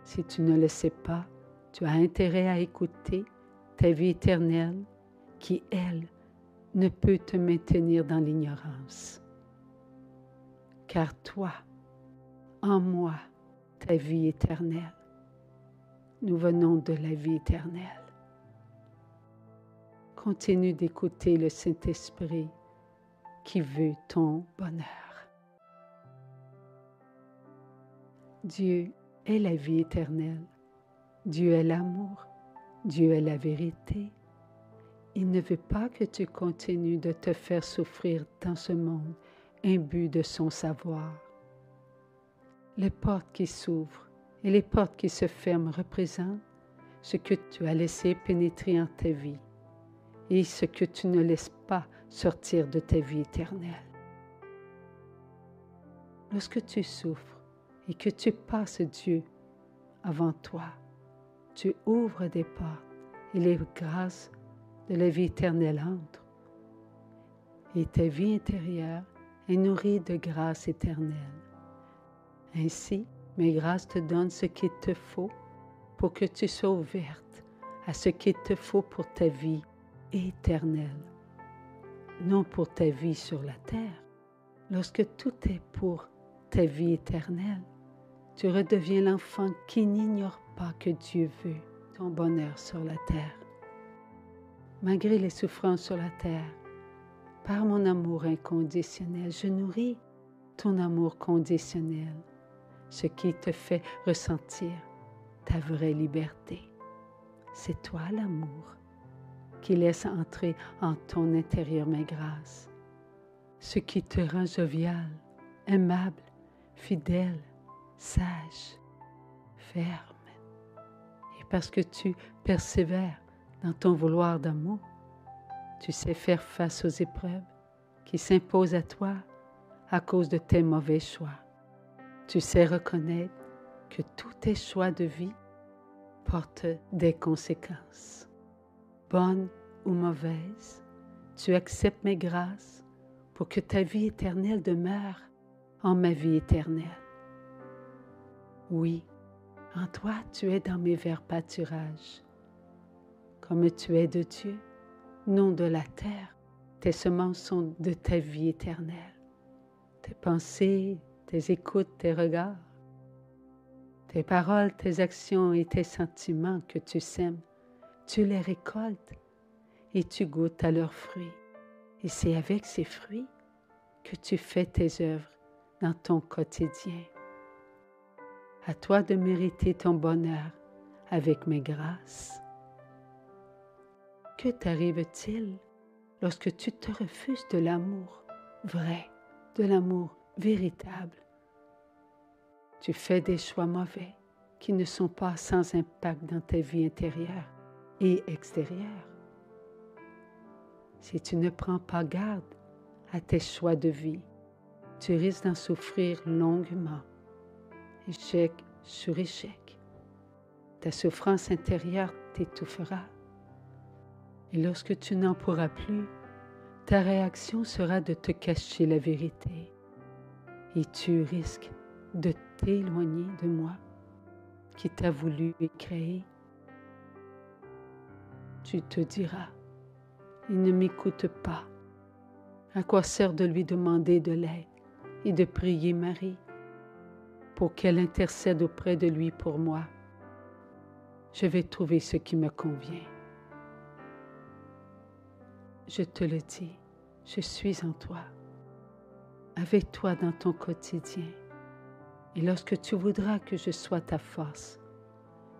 Speaker 1: Si tu ne le sais pas, tu as intérêt à écouter ta vie éternelle qui, elle, ne peut te maintenir dans l'ignorance. Car toi, en moi, ta vie éternelle, nous venons de la vie éternelle. Continue d'écouter le Saint-Esprit qui veut ton bonheur. Dieu est la vie éternelle. Dieu est l'amour. Dieu est la vérité. Il ne veut pas que tu continues de te faire souffrir dans ce monde, imbu de son savoir. Les portes qui s'ouvrent et les portes qui se ferment représentent ce que tu as laissé pénétrer en ta vie et ce que tu ne laisses pas sortir de ta vie éternelle. Lorsque tu souffres et que tu passes Dieu avant toi, tu ouvres des portes et les grâces de la vie éternelle entrent. Et ta vie intérieure est nourrie de grâce éternelle. Ainsi, mes grâces te donnent ce qu'il te faut pour que tu sois ouverte à ce qu'il te faut pour ta vie éternelle, non pour ta vie sur la terre. Lorsque tout est pour ta vie éternelle, tu redeviens l'enfant qui n'ignore pas que Dieu veut ton bonheur sur la terre. Malgré les souffrances sur la terre, par mon amour inconditionnel, je nourris ton amour conditionnel, ce qui te fait ressentir ta vraie liberté. C'est toi l'amour qui laisse entrer en ton intérieur mes grâces, ce qui te rend jovial, aimable, fidèle, sage, ferme. Et parce que tu persévères dans ton vouloir d'amour, tu sais faire face aux épreuves qui s'imposent à toi à cause de tes mauvais choix. Tu sais reconnaître que tous tes choix de vie portent des conséquences. Bonnes ou mauvaises, tu acceptes mes grâces pour que ta vie éternelle demeure en ma vie éternelle. Oui, en toi tu es dans mes verts pâturages. Comme tu es de Dieu, non de la terre, tes semences sont de ta vie éternelle. Tes pensées, tes écoutes, tes regards, tes paroles, tes actions et tes sentiments que tu sèmes, tu les récoltes et tu goûtes à leurs fruits. Et c'est avec ces fruits que tu fais tes œuvres dans ton quotidien. À toi de mériter ton bonheur avec mes grâces. Que t'arrive-t-il lorsque tu te refuses de l'amour vrai, de l'amour véritable? Tu fais des choix mauvais qui ne sont pas sans impact dans ta vie intérieure et extérieure. Si tu ne prends pas garde à tes choix de vie, tu risques d'en souffrir longuement, échec sur échec. Ta souffrance intérieure t'étouffera. Et lorsque tu n'en pourras plus, ta réaction sera de te cacher la vérité. Et tu risques de t'éloigner de moi, qui t'a voulu et créé. Tu te diras, il ne m'écoute pas. À quoi sert de lui demander de l'aide et de prier Marie pour qu'elle intercède auprès de lui pour moi? Je vais trouver ce qui me convient. Je te le dis, je suis en toi, avec toi dans ton quotidien. Et lorsque tu voudras que je sois ta force,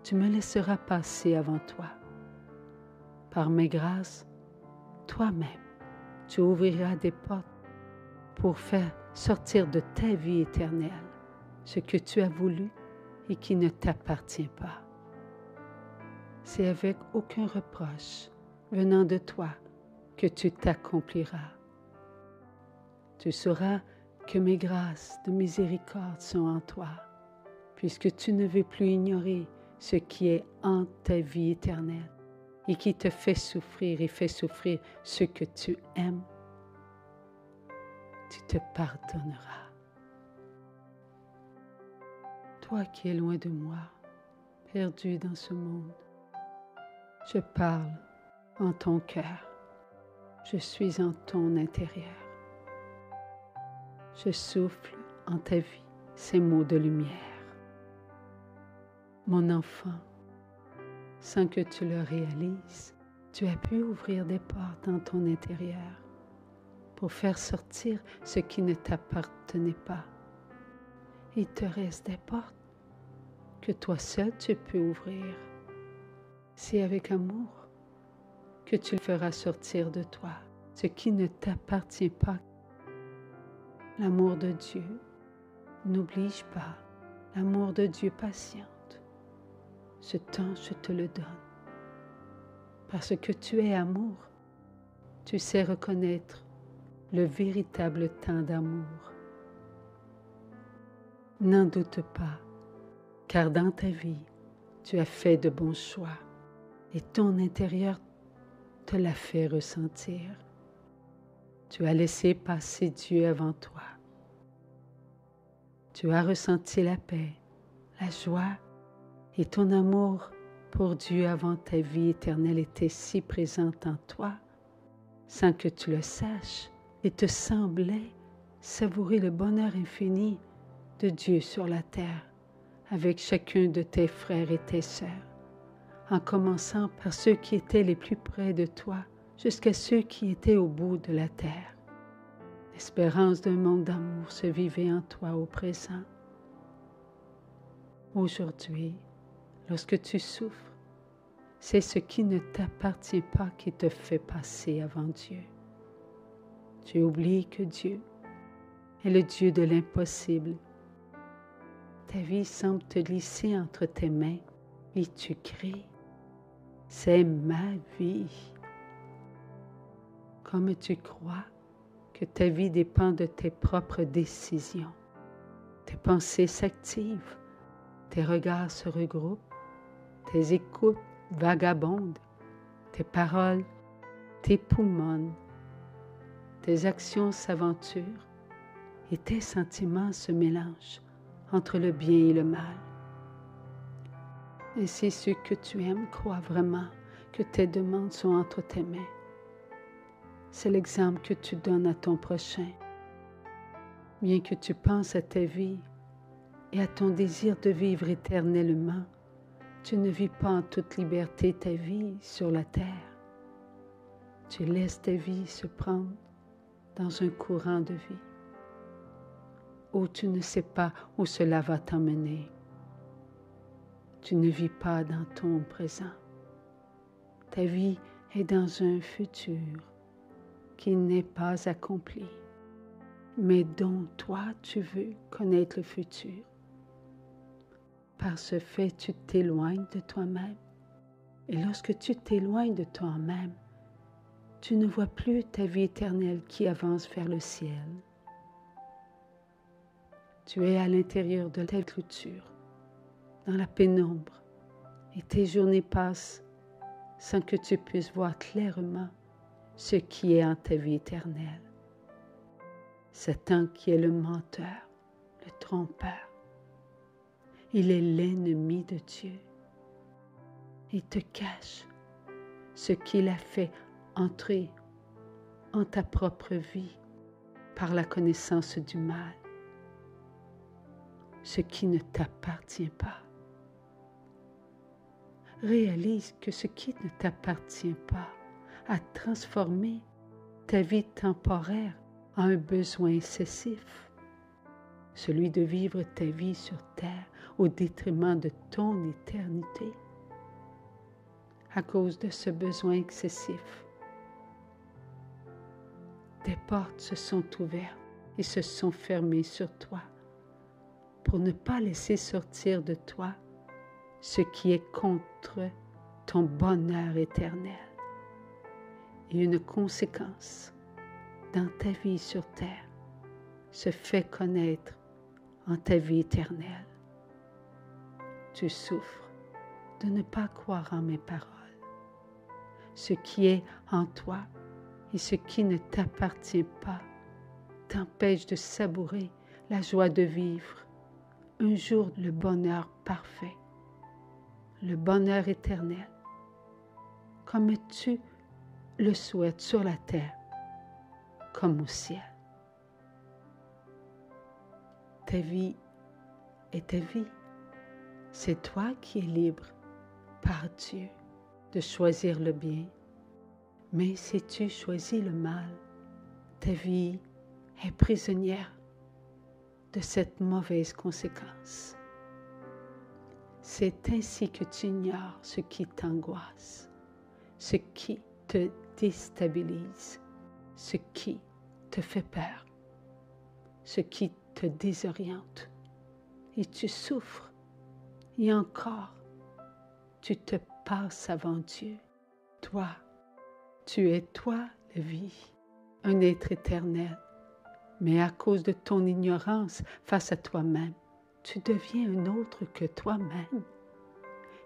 Speaker 1: tu me laisseras passer avant toi. Par mes grâces, toi-même, tu ouvriras des portes pour faire sortir de ta vie éternelle ce que tu as voulu et qui ne t'appartient pas. C'est avec aucun reproche venant de toi que tu t'accompliras. Tu sauras que mes grâces de miséricorde sont en toi, puisque tu ne veux plus ignorer ce qui est en ta vie éternelle et qui te fait souffrir et fait souffrir ce que tu aimes. Tu te pardonneras. Toi qui es loin de moi, perdu dans ce monde, je parle en ton cœur. Je suis en ton intérieur. Je souffle en ta vie ces mots de lumière. Mon enfant, sans que tu le réalises, tu as pu ouvrir des portes dans ton intérieur pour faire sortir ce qui ne t'appartenait pas. Il te reste des portes que toi seul tu peux ouvrir. C'est avec amour que tu feras sortir de toi ce qui ne t'appartient pas. L'amour de Dieu n'oblige pas, l'amour de Dieu patiente. Ce temps, je te le donne. Parce que tu es amour, tu sais reconnaître le véritable temps d'amour. N'en doute pas, car dans ta vie, tu as fait de bons choix et ton intérieur te l'a fait ressentir. Tu as laissé passer Dieu avant toi. Tu as ressenti la paix, la joie et ton amour pour Dieu avant ta vie éternelle était si présente en toi, sans que tu le saches, et te semblait savourer le bonheur infini de Dieu sur la terre, avec chacun de tes frères et tes sœurs, en commençant par ceux qui étaient les plus près de toi, jusqu'à ceux qui étaient au bout de la terre. L'espérance d'un monde d'amour se vivait en toi au présent. Aujourd'hui, lorsque tu souffres, c'est ce qui ne t'appartient pas qui te fait passer avant Dieu. Tu oublies que Dieu est le Dieu de l'impossible. Ta vie semble te glisser entre tes mains et tu cries, « C'est ma vie ». Comme tu crois que ta vie dépend de tes propres décisions. Tes pensées s'activent, tes regards se regroupent, tes écoutes vagabondent, tes paroles t'époumonnent, tes actions s'aventurent et tes sentiments se mélangent entre le bien et le mal. Et si ceux que tu aimes croient vraiment que tes demandes sont entre tes mains, c'est l'exemple que tu donnes à ton prochain. Bien que tu penses à ta vie et à ton désir de vivre éternellement, tu ne vis pas en toute liberté ta vie sur la terre. Tu laisses ta vie se prendre dans un courant de vie où tu ne sais pas où cela va t'emmener. Tu ne vis pas dans ton présent. Ta vie est dans un futur qui n'est pas accompli, mais dont toi tu veux connaître le futur. Par ce fait, tu t'éloignes de toi-même. Et lorsque tu t'éloignes de toi-même, tu ne vois plus ta vie éternelle qui avance vers le ciel. Tu es à l'intérieur de ta clôture, dans la pénombre, et tes journées passent sans que tu puisses voir clairement ce qui est en ta vie éternelle. Satan qui est le menteur, le trompeur, il est l'ennemi de Dieu. Il te cache ce qu'il a fait entrer en ta propre vie par la connaissance du mal, ce qui ne t'appartient pas. Réalise que ce qui ne t'appartient pas a transformé ta vie temporaire en un besoin excessif, celui de vivre ta vie sur terre au détriment de ton éternité. À cause de ce besoin excessif, des portes se sont ouvertes et se sont fermées sur toi pour ne pas laisser sortir de toi ce qui est contre ton bonheur éternel. Et une conséquence dans ta vie sur terre se fait connaître en ta vie éternelle. Tu souffres de ne pas croire en mes paroles. Ce qui est en toi et ce qui ne t'appartient pas t'empêche de savourer la joie de vivre un jour le bonheur parfait, le bonheur éternel, comme tu le souhaites sur la terre comme au ciel. Ta vie est ta vie. C'est toi qui es libre par Dieu de choisir le bien. Mais si tu choisis le mal, ta vie est prisonnière de cette mauvaise conséquence. C'est ainsi que tu ignores ce qui t'angoisse, ce qui te déstabilise, ce qui te fait peur, ce qui te désoriente. Et tu souffres. Et encore, tu te passes avant Dieu. Toi, tu es toi la vie, un être éternel. Mais à cause de ton ignorance face à toi-même, tu deviens un autre que toi-même.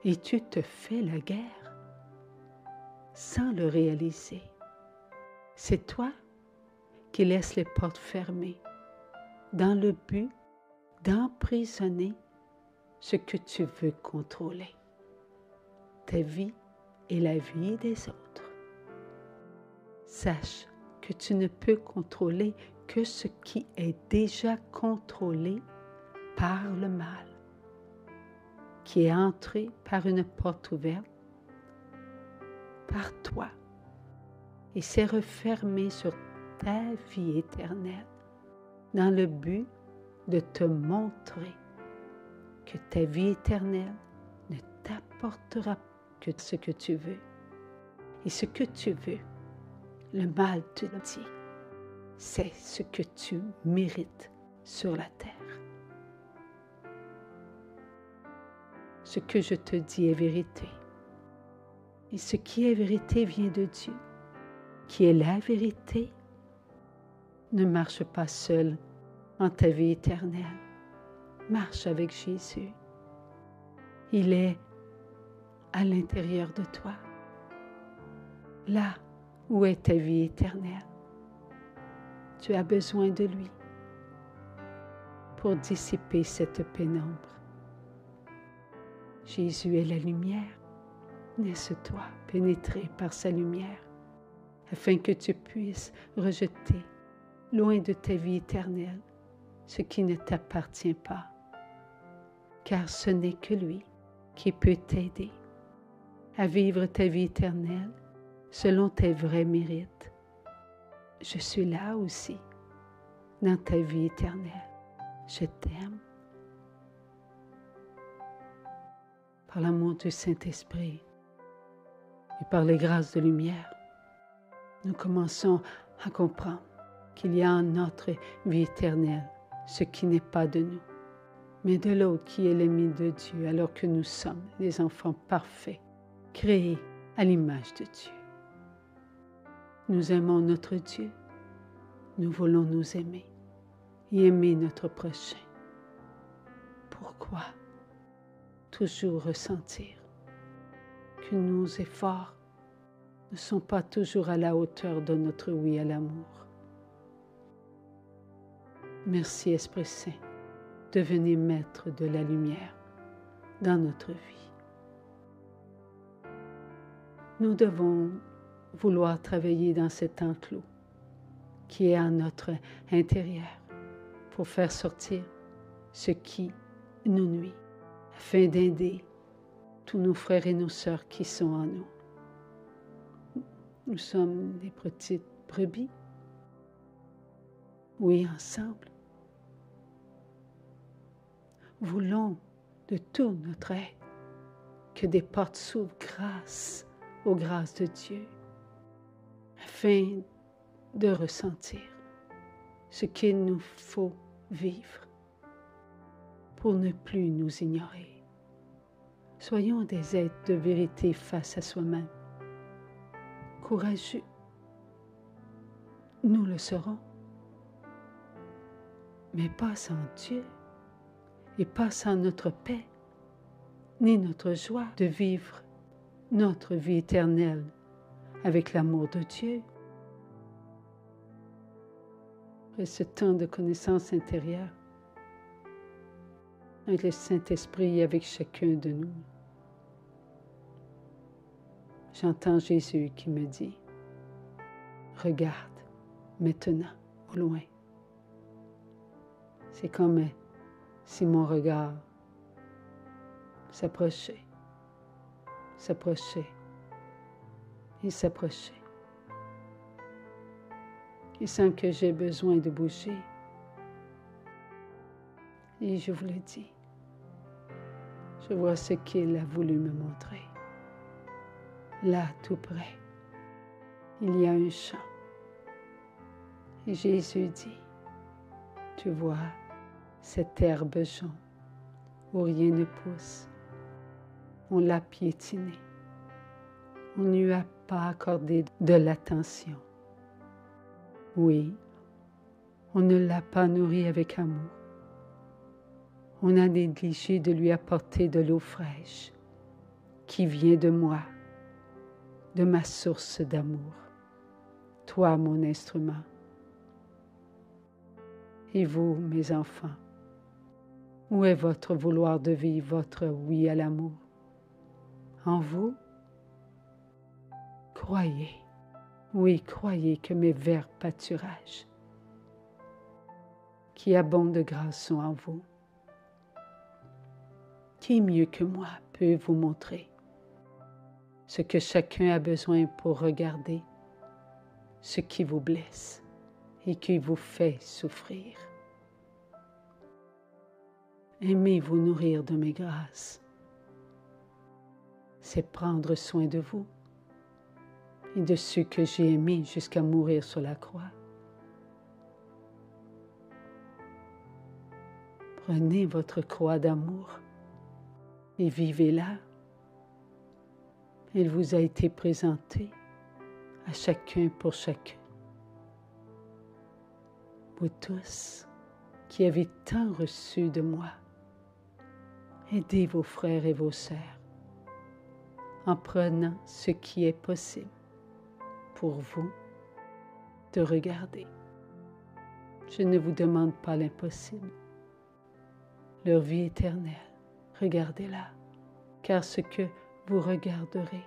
Speaker 1: Et tu te fais la guerre sans le réaliser. C'est toi qui laisses les portes fermées dans le but d'emprisonner ce que tu veux contrôler, ta vie et la vie des autres. Sache que tu ne peux contrôler que ce qui est déjà contrôlé par le mal, qui est entré par une porte ouverte par toi et s'est refermé sur ta vie éternelle dans le but de te montrer que ta vie éternelle ne t'apportera que ce que tu veux. Et ce que tu veux, le mal te dit, c'est ce que tu mérites sur la terre. Ce que je te dis est vérité. Et ce qui est vérité vient de Dieu, qui est la vérité. Ne marche pas seul en ta vie éternelle. Marche avec Jésus. Il est à l'intérieur de toi, là où est ta vie éternelle. Tu as besoin de lui pour dissiper cette pénombre. Jésus est la lumière. Laisse-toi pénétrer par sa lumière, afin que tu puisses rejeter loin de ta vie éternelle ce qui ne t'appartient pas, car ce n'est que lui qui peut t'aider à vivre ta vie éternelle selon tes vrais mérites. Je suis là aussi, dans ta vie éternelle. Je t'aime. Par l'amour du Saint-Esprit et par les grâces de lumière, nous commençons à comprendre qu'il y a en notre vie éternelle ce qui n'est pas de nous, mais de l'autre qui est l'ennemi de Dieu, alors que nous sommes les enfants parfaits, créés à l'image de Dieu. Nous aimons notre Dieu, nous voulons nous aimer et aimer notre prochain. Pourquoi toujours ressentir que nos efforts ne sont pas toujours à la hauteur de notre oui à l'amour? Merci Esprit Saint, devenez maître de la lumière dans notre vie. Nous devons vouloir travailler dans cet enclos qui est à notre intérieur pour faire sortir ce qui nous nuit, afin d'aider tous nos frères et nos sœurs qui sont en nous. Nous sommes des petites brebis. Oui, ensemble. Voulons de tout notre être que des portes s'ouvrent grâce aux grâces de Dieu, afin de ressentir ce qu'il nous faut vivre pour ne plus nous ignorer. Soyons des êtres de vérité face à soi-même. Courageux, nous le serons, mais pas sans Dieu et pas sans notre paix, ni notre joie de vivre notre vie éternelle avec l'amour de Dieu. Après ce temps de connaissance intérieure, avec le Saint-Esprit et avec chacun de nous, j'entends Jésus qui me dit, « Regarde maintenant au loin. » C'est comme si mon regard s'approchait, s'approchait et s'approchait. Et sans que j'aie besoin de bouger. Et je vous le dis, je vois ce qu'il a voulu me montrer. Là, tout près, il y a un champ. Et Jésus dit, tu vois cette herbe jaune où rien ne pousse. On l'a piétinée. On ne lui a pas accordé de l'attention. Oui, on ne l'a pas nourrie avec amour. On a négligé de lui apporter de l'eau fraîche qui vient de moi, de ma source d'amour, toi mon instrument. Et vous, mes enfants, où est votre vouloir de vivre votre oui à l'amour? En vous? Croyez, oui, croyez que mes verts pâturages, qui abondent de grâce, sont en vous. Qui mieux que moi peut vous montrer ce que chacun a besoin pour regarder ce qui vous blesse et qui vous fait souffrir? Aimez vous nourrir de mes grâces. c'est prendre soin de vous et de ceux que j'ai aimés jusqu'à mourir sur la croix. Prenez votre croix d'amour et vivez-la. Elle vous a été présentée à chacun pour chacun. Vous tous qui avez tant reçu de moi, aidez vos frères et vos sœurs en prenant ce qui est possible pour vous de regarder. Je ne vous demande pas l'impossible. Leur vie éternelle, regardez-la, car ce que vous regarderez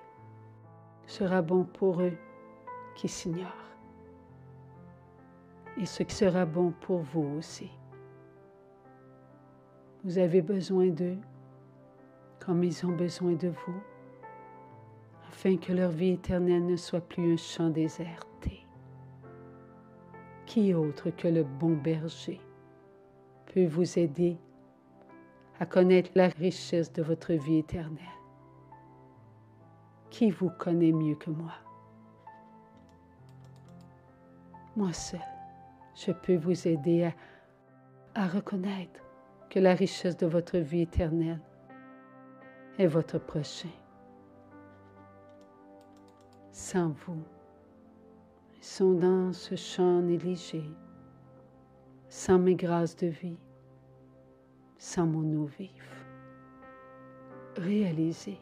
Speaker 1: sera bon pour eux qui s'ignorent. Et ce qui sera bon pour vous aussi. Vous avez besoin d'eux comme ils ont besoin de vous, afin que leur vie éternelle ne soit plus un champ déserté. Qui autre que le bon berger peut vous aider à connaître la richesse de votre vie éternelle? Qui vous connaît mieux que moi? Moi seul, je peux vous aider à reconnaître que la richesse de votre vie éternelle est votre prochain. Sans vous, ils sont dans ce champ négligé, sans mes grâces de vie, sans mon eau vive. Réalisez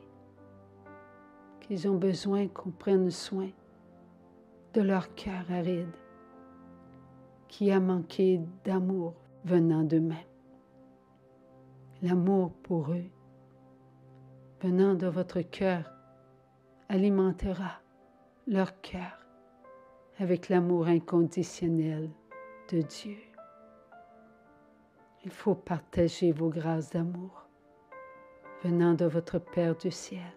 Speaker 1: qu'ils ont besoin qu'on prenne soin de leur cœur aride, qui a manqué d'amour venant d'eux-mêmes. L'amour pour eux, venant de votre cœur, alimentera leur cœur avec l'amour inconditionnel de Dieu. Il faut partager vos grâces d'amour venant de votre Père du ciel.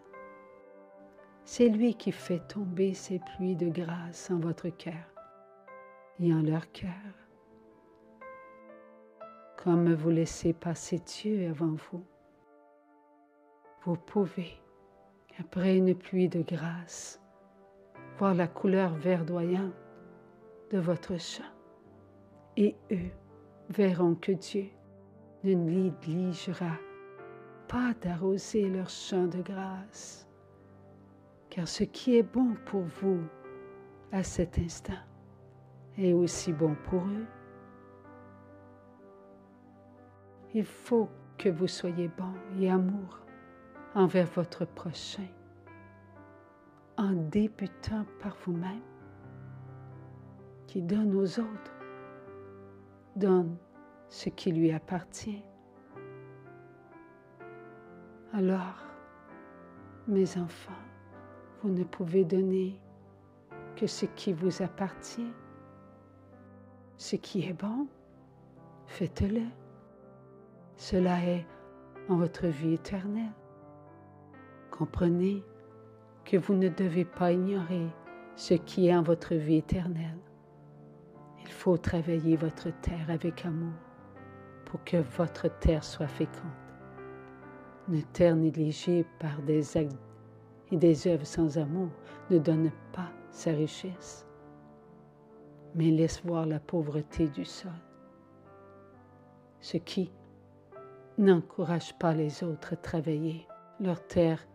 Speaker 1: C'est lui qui fait tomber ces pluies de grâce en votre cœur et en leur cœur. Comme vous laissez passer Dieu avant vous, vous pouvez, après une pluie de grâce, voir la couleur verdoyante de votre champ. Et eux verront que Dieu ne négligera pas d'arroser leur champ de grâce, car ce qui est bon pour vous à cet instant est aussi bon pour eux. Il faut que vous soyez bon et amoureux envers votre prochain, en débutant par vous-même, qui donne aux autres, donne ce qui lui appartient. Alors, mes enfants, vous ne pouvez donner que ce qui vous appartient. Ce qui est bon, faites-le. Cela est en votre vie éternelle. Comprenez que vous ne devez pas ignorer ce qui est en votre vie éternelle. Il faut travailler votre terre avec amour pour que votre terre soit féconde. Une terre négligée par des actes et des œuvres sans amour ne donne pas sa richesse, mais laisse voir la pauvreté du sol. Ce qui n'encourage pas les autres à travailler leur terre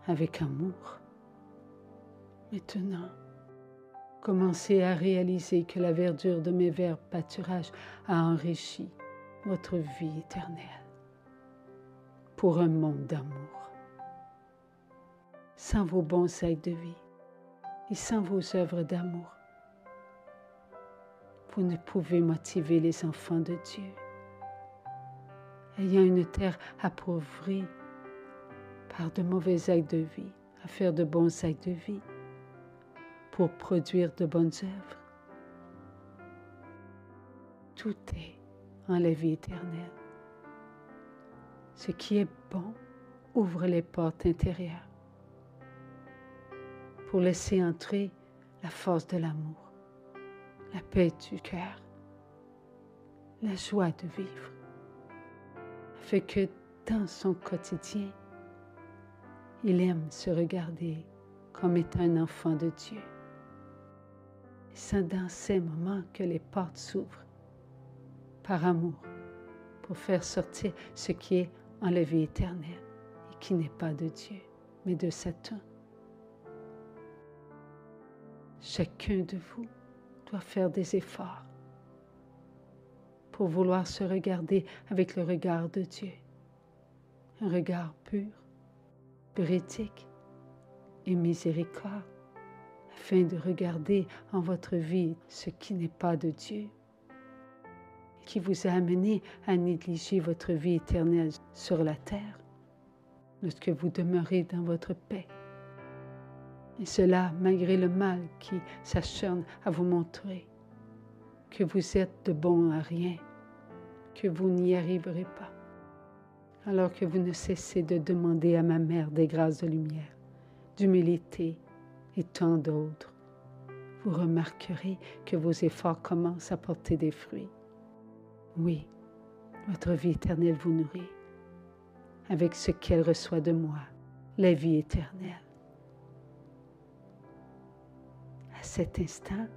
Speaker 1: avec amour. Maintenant, commencez à réaliser que la verdure de mes verts pâturages a enrichi votre vie éternelle pour un monde d'amour. Sans vos bonsaïs de vie et sans vos œuvres d'amour, vous ne pouvez motiver les enfants de Dieu. Ayant une terre appauvrie par de mauvais actes de vie, à faire de bons actes de vie pour produire de bonnes œuvres. Tout est en la vie éternelle. Ce qui est bon ouvre les portes intérieures pour laisser entrer la force de l'amour, la paix du cœur, la joie de vivre, afin que dans son quotidien, Il aime se regarder comme étant un enfant de Dieu. Et c'est dans ces moments que les portes s'ouvrent par amour pour faire sortir ce qui est en la vie éternelle et qui n'est pas de Dieu, mais de Satan. Chacun de vous doit faire des efforts pour vouloir se regarder avec le regard de Dieu, un regard pur, véridique et miséricorde, afin de regarder en votre vie ce qui n'est pas de Dieu, qui vous a amené à négliger votre vie éternelle sur la terre, lorsque vous demeurez dans votre paix. Et cela malgré le mal qui s'acharne à vous montrer que vous êtes de bon à rien, que vous n'y arriverez pas, alors que vous ne cessez de demander à ma mère des grâces de lumière, d'humilité et tant d'autres. Vous remarquerez que vos efforts commencent à porter des fruits. Oui, votre vie éternelle vous nourrit avec ce qu'elle reçoit de moi, la vie éternelle. À cet instant,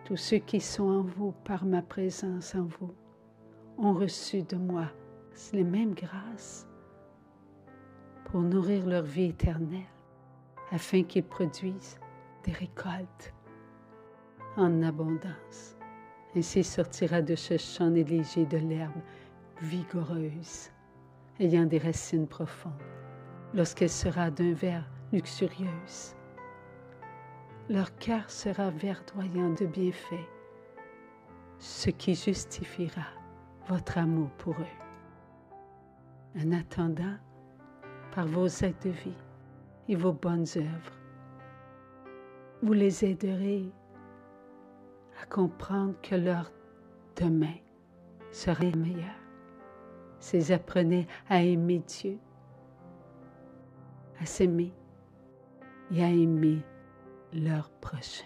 Speaker 1: tous ceux qui sont en vous par ma présence en vous ont reçu de moi les mêmes grâces pour nourrir leur vie éternelle, afin qu'ils produisent des récoltes en abondance. Ainsi sortira de ce champ négligé de l'herbe vigoureuse, ayant des racines profondes, lorsqu'elle sera d'un vert luxurieuse. Leur cœur sera verdoyant de bienfaits, ce qui justifiera votre amour pour eux. En attendant, par vos actes de vie et vos bonnes œuvres, vous les aiderez à comprendre que leur demain sera meilleur. S'ils apprenaient à aimer Dieu, à s'aimer et à aimer leur prochain.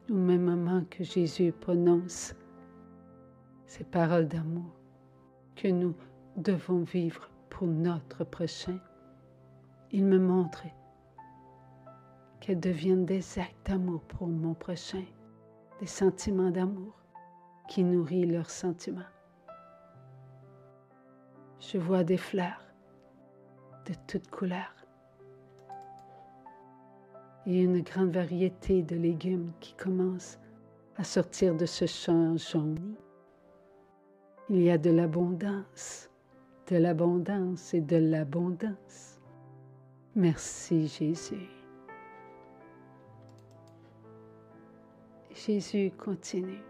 Speaker 1: Au même moment que Jésus prononce ces paroles d'amour que nous devons vivre pour notre prochain, il me montre qu'elles deviennent des actes d'amour pour mon prochain, des sentiments d'amour qui nourrissent leurs sentiments. Je vois des fleurs de toutes couleurs et une grande variété de légumes qui commencent à sortir de ce champ jauni. Il y a de l'abondance et de l'abondance. Merci Jésus. Jésus continue.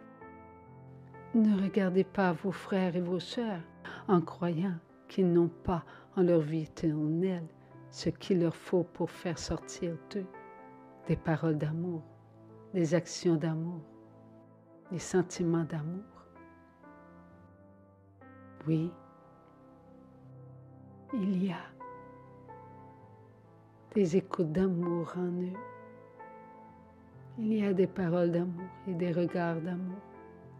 Speaker 1: Ne regardez pas vos frères et vos sœurs en croyant qu'ils n'ont pas en leur vie éternelle ce qu'il leur faut pour faire sortir d'eux des paroles d'amour, des actions d'amour, des sentiments d'amour. Oui, il y a des écoutes d'amour en eux. Il y a des paroles d'amour et des regards d'amour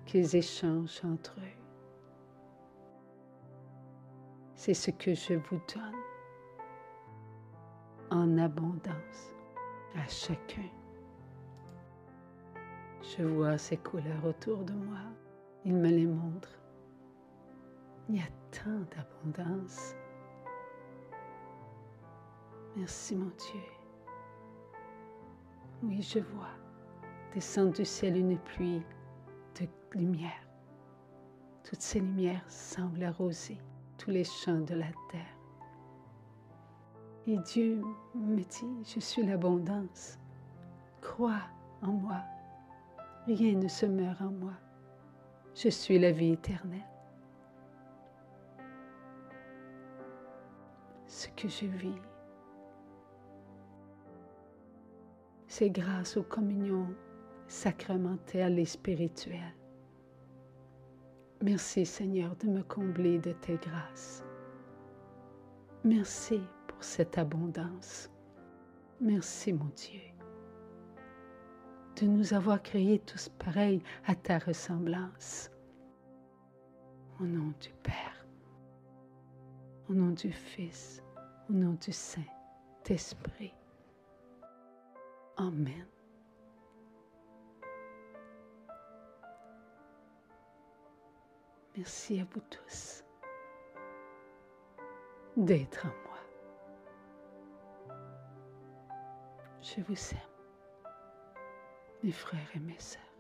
Speaker 1: qu'ils échangent entre eux. C'est ce que je vous donne en abondance à chacun. Je vois ces couleurs autour de moi. Il me les montre. Il y a tant d'abondance. Merci mon Dieu. Oui, je vois descendre du ciel une pluie de lumière. Toutes ces lumières semblent arroser tous les champs de la terre. Et Dieu me dit, je suis l'abondance. Crois en moi. Rien ne se meurt en moi. Je suis la vie éternelle. Ce que je vis, c'est grâce aux communions sacramentelles et spirituelles. Merci Seigneur de me combler de tes grâces. Merci pour cette abondance. Merci mon Dieu de nous avoir créés tous pareils à ta ressemblance. Au nom du Père, Au nom du Fils, au nom du Saint-Esprit. Amen. Merci à vous tous d'être en moi. Je vous aime, mes frères et mes sœurs.